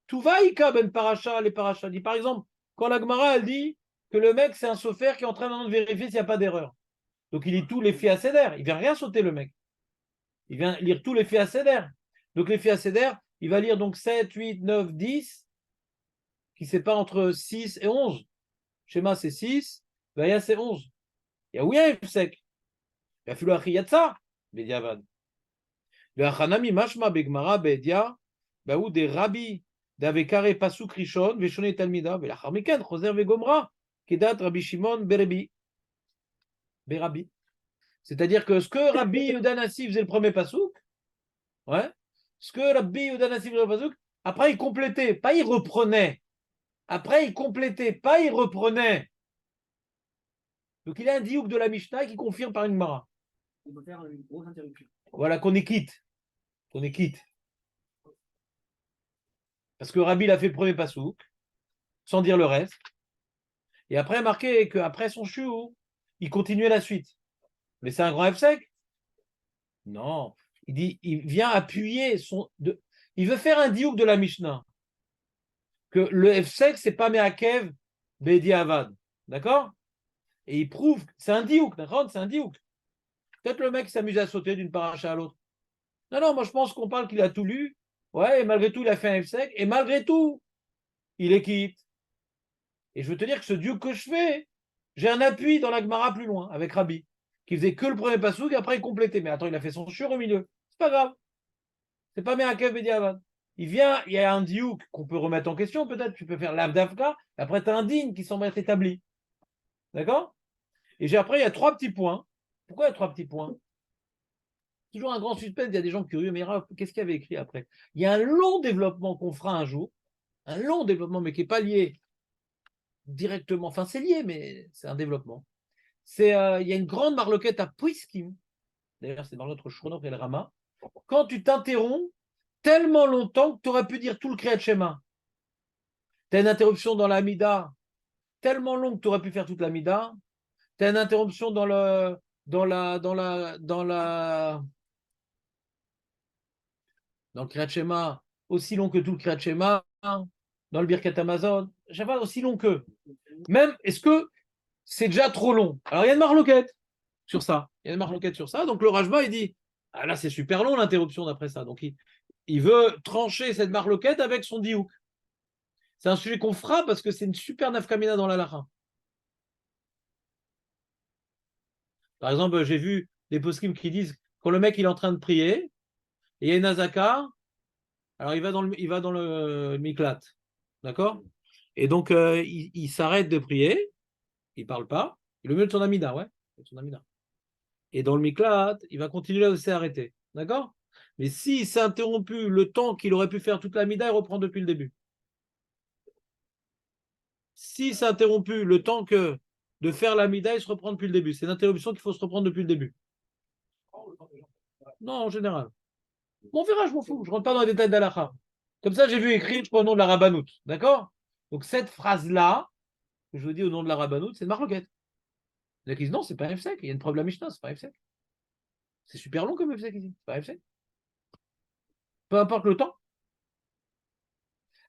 Tout va ika ben paracha les paracha. Dit par exemple, quand la Gemara elle dit que le mec c'est un sophère qui est en train de vérifier s'il n'y a pas d'erreur. Donc il lit tous les faits à Seder. Il vient rien sauter le mec. Il vient lire tous les faits à Seder. Donc les faits à Seder, il va lire donc 7, 8, 9, 10, qui séparent entre 6 et 11. Schéma c'est 6, Vaya c'est 11. Il y a oui un sec. Il a fallu achiyatsa, bediavad. Le achanami mashma begmara bedia, baou des rabbi d'avekare pasuk rishon, veshone talmida, velachar miken, choser vegomra, kedat Rabbi Shimon berebi. Berabi. C'est-à-dire que ce que Rabbi Yehuda Nassi faisait le premier pasuk, ouais, ce que Rabbi Yehuda Nassi faisait le pasuk, après il complétait, pas il reprenait. Après il complétait, pas il reprenait. Donc il y a un diouk de la Mishnah qui confirme par une Mara. On peut faire une grosse interruption. Voilà, qu'on est quitte. Qu'on est quitte. Parce que Rabbi l'a fait le premier pasouk, sans dire le reste. Et après, marqué qu'après son chou, il continuait la suite. Mais c'est un grand F-sec? Non. Il dit, il vient appuyer il veut faire un diouk de la Mishnah. Que le F-sec, c'est pas Meakev Bedi Avad. D'accord? Et il prouve, c'est un diouk, d'accord? C'est un diouk. Peut-être le mec s'amuse à sauter d'une paracha à l'autre. Non, moi je pense qu'on parle qu'il a tout lu. Ouais, et malgré tout, il a fait un F-sec. Et malgré tout, il est quitte. Et je veux te dire que ce diouk que je fais, j'ai un appui dans la Gemara plus loin, avec Rabbi, qui faisait que le premier pasouk, et après il complétait. Mais attends, il a fait son shur au milieu. C'est pas grave. C'est pas Meakev Bediavad. Il y a un diouk qu'on peut remettre en question, peut-être. Tu peux faire l'Avdavka, et après tu as un digne qui semble être établi. D'accord? Et après, il y a 3 petits points. Pourquoi il y a 3 petits points? Toujours un grand suspense, il y a des gens curieux, mais qu'est-ce qu'il y avait écrit après? Il y a un long développement qu'on fera un jour, un long développement, mais qui n'est pas lié directement, enfin c'est lié, mais c'est un développement. Il y a une grande marloquette à Puiskim, d'ailleurs c'est dans notre Shronot et le Rama, quand tu t'interromps tellement longtemps que tu aurais pu dire tout le Kriyat Shema. Tu as une interruption dans la Mida tellement longue que tu aurais pu faire toute la Mida. Tu as une interruption dans le Kriyat Shema, aussi long que tout le Kriyat Shema, dans le Birkat Amazon, je sais pas, aussi long que. Même, est-ce que c'est déjà trop long? Alors, il y a une marloquette sur ça. Donc, le Rajba, il dit, ah là, c'est super long l'interruption d'après ça. Donc, il veut trancher cette marloquette avec son diouk. C'est un sujet qu'on fera parce que c'est une super nafkamina dans la lacha. Par exemple, j'ai vu des poskim qui disent quand le mec il est en train de prier, et il y a une azaka, alors il va dans le miklat, d'accord? Et donc il s'arrête de prier, il parle pas, il le met de son amida, ouais, son amida. Et dans le miklat, il va continuer là où c'est arrêté, d'accord? Mais s'il s'est interrompu le temps qu'il aurait pu faire toute l'amida, il reprend depuis le début. S'il s'est interrompu le temps que de faire l'amida, il se reprend depuis le début. C'est une interruption qu'il faut se reprendre depuis le début. Non, en général. Bon, on verra, je m'en fous. Je ne rentre pas dans les détails d'Alaha. Comme ça, j'ai vu écrit au nom de la Rabbanout. D'accord? Donc, cette phrase-là, que je vous dis au nom de la Rabbanout, c'est une marloquette. Ils disent non, c'est pas un F-sec. Il y a une preuve de la Mishnah, c'est pas un F-sec. C'est super long comme F-sec ici. C'est pas un F-sec. Peu importe le temps.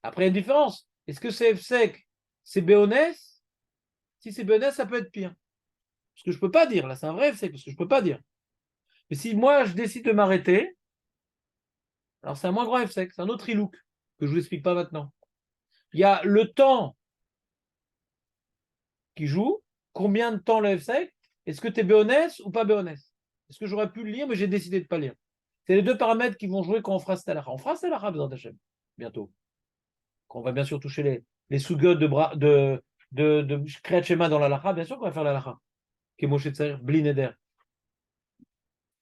Après, il y a une différence. Est-ce que c'est F-sec, c'est Béonès? Si c'est Béonès, ça peut être pire. Ce que je ne peux pas dire, là, c'est un vrai F-sec, parce que je ne peux pas dire. Mais si moi, je décide de m'arrêter, alors c'est un moins grand F-sec, c'est un autre ilouk, que je ne vous explique pas maintenant. Il y a le temps qui joue, combien de temps le F-sec, est-ce que tu es Béonès ou pas Béonès? Est-ce que j'aurais pu le lire, mais j'ai décidé de ne pas lire? C'est les 2 paramètres qui vont jouer quand on fera Stalacha. On fera Stalacha, besoin d'Hachem, bientôt. Quand on va bien sûr toucher les sous-godes de Kriyat Shema dans la lacha, bien sûr qu'on va faire la lacha. Kemoshe Tsarir, Blineder.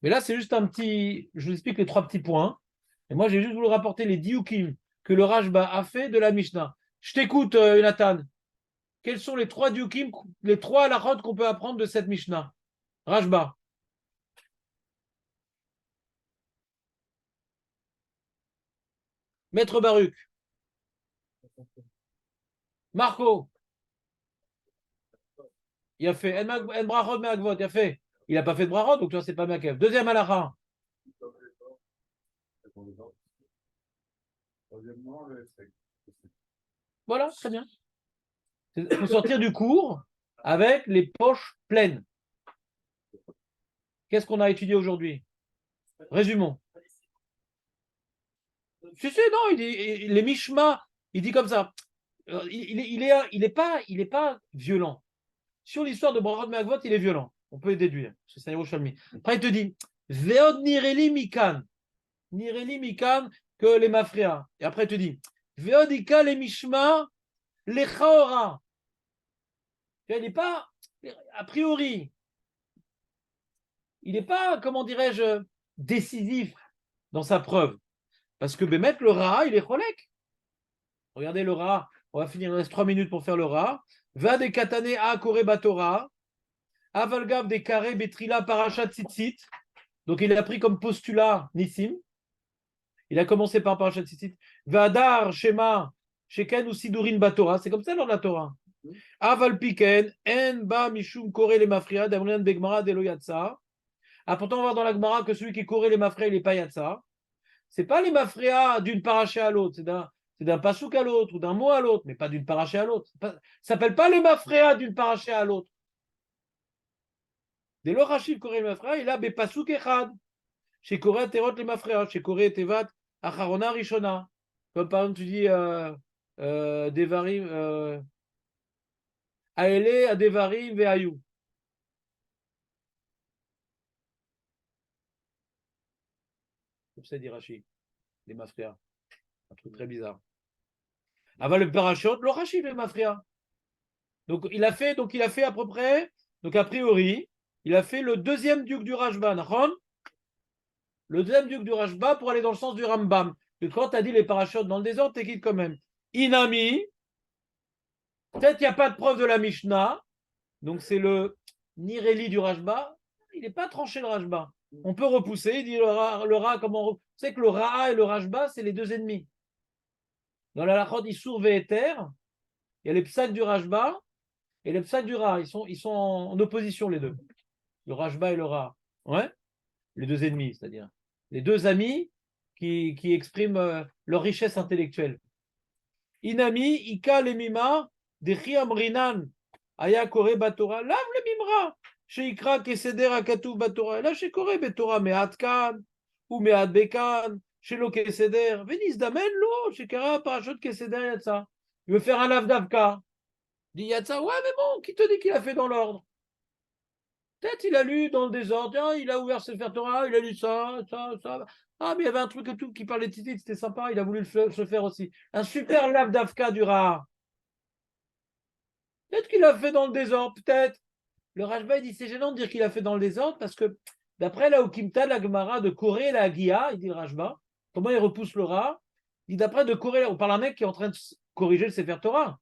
Mais là, c'est juste un petit. Je vous explique les 3 petits points. Et moi, j'ai juste voulu rapporter les diukim que le Rajba a fait de la Mishnah. Je t'écoute, Jonathan. quels sont les trois diukim, les trois halachot qu'on peut apprendre de cette Mishnah? Rajba. Maître Baruch. Marco. Il a fait En brachot me'agvot, il a fait. Il n'a pas fait de brachot, donc tu vois, c'est pas Makev. Deuxième halacha. Voilà, très bien. Il faut sortir du cours avec les poches pleines. Qu'est-ce qu'on a étudié aujourd'hui? Résumons. Si, non, les Mishma, il dit comme ça. Il est pas violent. Sur l'histoire de Brachot Me'agvot, il est violent. On peut le déduire. C'est Yerushalmi. Après, il te dit Veod nireli mikan. Nireli mikan que les mafria. Et après, il te dit Veod ika les Mishma les chaora. Il n'est pas, a priori, il n'est pas, comment dirais-je, décisif dans sa preuve. Parce que Bémet, le Ra, il est cholek. Regardez le Ra, on va finir, il reste 3 minutes pour faire le Ra. Va des katane a kore batora, avalgav des carrés betrila parachat tzitzit. Donc il a pris comme postulat Nissim. Il a commencé par parachat tzitzit. Vadar shema sheken ou sidurin batora. C'est comme ça dans la Torah. Aval piken en ba mishum kore le mafria d'amrian begmara de loyatsa. Ah, pourtant on va voir dans la Gemara que celui qui kore les mafria il est pas yatsa. C'est pas les mafria d'une paracha à l'autre, c'est d'un pasouk à l'autre ou d'un mot à l'autre, mais pas d'une paracha à l'autre. Ça s'appelle pas les mafria d'une paracha à l'autre. Dès lors, Rachid kore les mafria, il a be pasouk echad. Chez kore terot les mafria, chez kore tevat acharona rishona. Comme par exemple tu dis devarim aele adevarim ve'ayu. Comme ça dit Rachid, les mafria. Un truc très bizarre. Avant le parachute, le Rachid, les mafria. Donc il a fait à peu près, donc a priori, il a fait le deuxième duc du Rashba, le deuxième duc du Rashba pour aller dans le sens du Rambam. Et quand tu as dit les parachutes dans le désordre, t'es quitte quand même. Inami, peut-être qu'il n'y a pas de preuve de la Mishnah, donc c'est le Nireli du Rashba, il n'est pas tranché le Rashba. On peut repousser, il dit le Ra comment on... C'est que le Ra et le Rashba, c'est les deux ennemis. Dans la Lachot, Issour Ve'eter, il y a les psaques du Rashba et les psaques du Ra. Ils sont en opposition, les deux. Le Rashba et le Ra. Ouais, les deux ennemis, c'est-à-dire. Les deux amis qui expriment leur richesse intellectuelle. Inami, Ika, Lemima, Dechi Amrinan, Aya Kore Batora, Lav le Mimra, Sheikra Keseder Akatu Batora, là chez Kore Batora, Mehat Kan, ou Mehat Bekan, chez Lo Keseder, Vénis Damen, Lo, chez Kara, Parachot Keseder Yatsa. Il veut faire un Lav Davka. Dit Yatsa, ouais, mais bon, qui te dit qu'il a fait dans l'ordre? Peut-être il a lu dans le désordre, il a ouvert Sefer Torah, il a lu ça. Ah, mais il y avait un truc et tout qui parlait de Titi, c'était sympa, il a voulu se faire aussi. Un super Lav Davka du Ra. Peut-être qu'il a fait dans le désordre, peut-être. Le Rashba, il dit c'est gênant de dire qu'il a fait dans le désordre parce que d'après la Okimta, la Gemara de Koré, la Agia, il dit le Rashba, comment il repousse le Ra? Il dit d'après de Koré, on parle d'un mec qui est en train de corriger le Sefer Torah.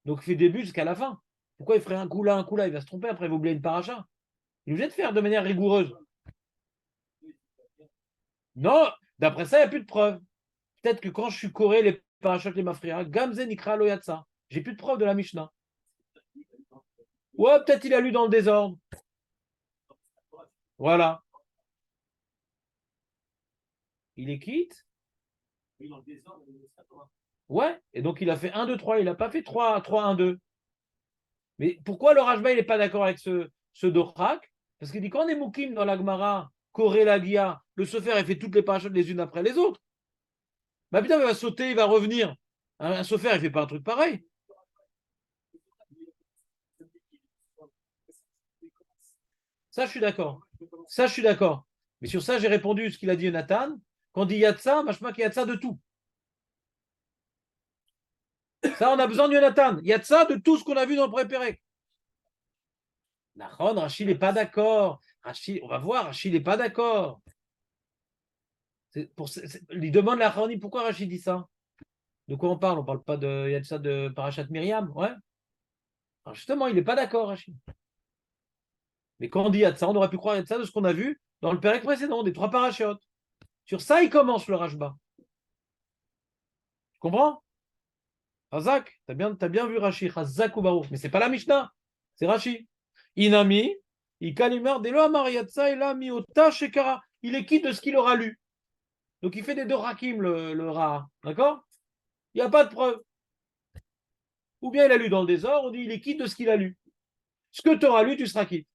Donc il fait début jusqu'à la fin. Pourquoi il ferait un coup là, il va se tromper, après il va oublier une paracha. Il est obligé de faire de manière rigoureuse. Non, d'après ça, il n'y a plus de preuves. Peut-être que quand je suis coré les parachutes les mafria, Gamze Nikra Loyatsa. J'ai plus de preuves de la Mishnah. Ouais, peut-être il a lu dans le désordre. Voilà. Il est quitte. Ouais, et donc il a fait 1, 2, 3. Il n'a pas fait 3, 3, 1, 2. Mais pourquoi le Rashba, il n'est pas d'accord avec ce Dochak? Parce qu'il dit quand on est Moukim dans la Gemara, Koré la Gia, le Sofer, il fait toutes les parachutes les unes après les autres. Bah putain, il va sauter, il va revenir. Un Sofer, il ne fait pas un truc pareil. Ça, je suis d'accord. Ça, je suis d'accord. Mais sur ça, j'ai répondu ce qu'il a dit Jonathan. Quand on dit Yatsa, machma qu'il y a Yatsa de tout. Ça, on a besoin de Jonathan. Yatsa de tout ce qu'on a vu dans le Prépérec. Nachon, Rachid n'est pas d'accord. On va voir, Rachid n'est pas d'accord. Il demande la Rachoni, pourquoi Rachid dit ça? De quoi on parle? On ne parle pas de Yatsa de Parachat Myriam, ouais? Alors justement, il n'est pas d'accord, Rachid. Mais quand on dit Yatsa, on aurait pu croire Yatsa de ce qu'on a vu dans le pérec précédent, des 3 parachutes. Sur ça, il commence le Rashba. Tu comprends? Razak, t'as bien vu Rashi, Razak ou Baruch, mais c'est pas la Mishnah, c'est Rashi. Inami, Ikalimer, Delo Amar Yatsa, il a mis au Shekara. Il est quitte de ce qu'il aura lu. Donc il fait des deux Rakim, le Ra. D'accord? Il n'y a pas de preuve. Ou bien il a lu dans le désordre, on dit il est quitte de ce qu'il a lu. Ce que tu auras lu, tu seras quitte.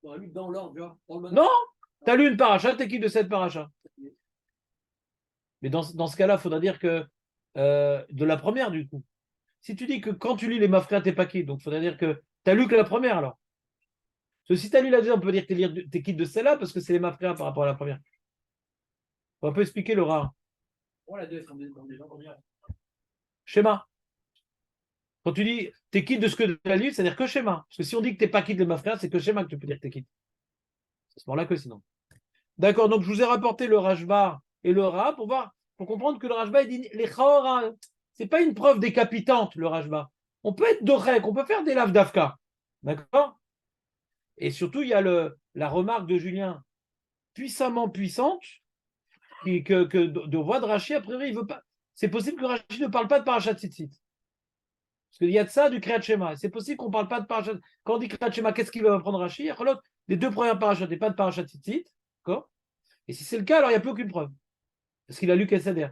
On a lu dans l'ordre, tu vois. Dans le Non, tu as lu une paracha, tu es quitte de cette paracha. Mais dans ce cas-là, il faudra dire que de la première, du coup. Si tu dis que quand tu lis les Mafréa, tu n'es pas quitte, donc il faudra dire que tu as lu que la première alors. Parce que si tu as lu la deuxième, on peut dire que tu es quitte de celle-là parce que c'est les Mafréa par rapport à la première. On peut expliquer le rare. Oh, la deux, c'est comme des gens comme ça. Schéma. Quand tu dis tu es quitte de ce que tu as lu, c'est-à-dire que schéma. Parce que si on dit que tu n'es pas quitte de Mafréa, c'est que schéma que tu peux dire que tu es quitte. C'est à ce moment-là que sinon. D'accord, donc je vous ai rapporté le Rashba et le Ra pour comprendre que le Rashba, il dit les Chaora, c'est pas une preuve décapitante, le Rashba. On peut être dorek, on peut faire des laves d'Afka. D'accord? Et surtout, il y a la remarque de Julien, puissamment puissante, que de voix de Rashi, a priori, il veut pas. C'est possible que Rashi ne parle pas de Parashat Tzitzit. Parce qu'il y a de ça du Kriyat Shema. C'est possible qu'on ne parle pas de Parashat. Quand on dit Kriyat Shema, qu'est-ce qu'il va apprendre Rashi? Les 2 premières Parashot et pas de Parashat Tzitzit. D'accord? Et si c'est le cas, alors il n'y a plus aucune preuve. Parce qu'il a lu Kesséder.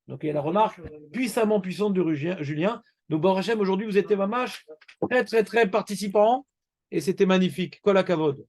Donc il y a la remarque puissamment puissante de Julien. Donc Baruch Hashem, aujourd'hui, vous étiez mamash très, très, très participants. Et c'était magnifique. Kol hakavod.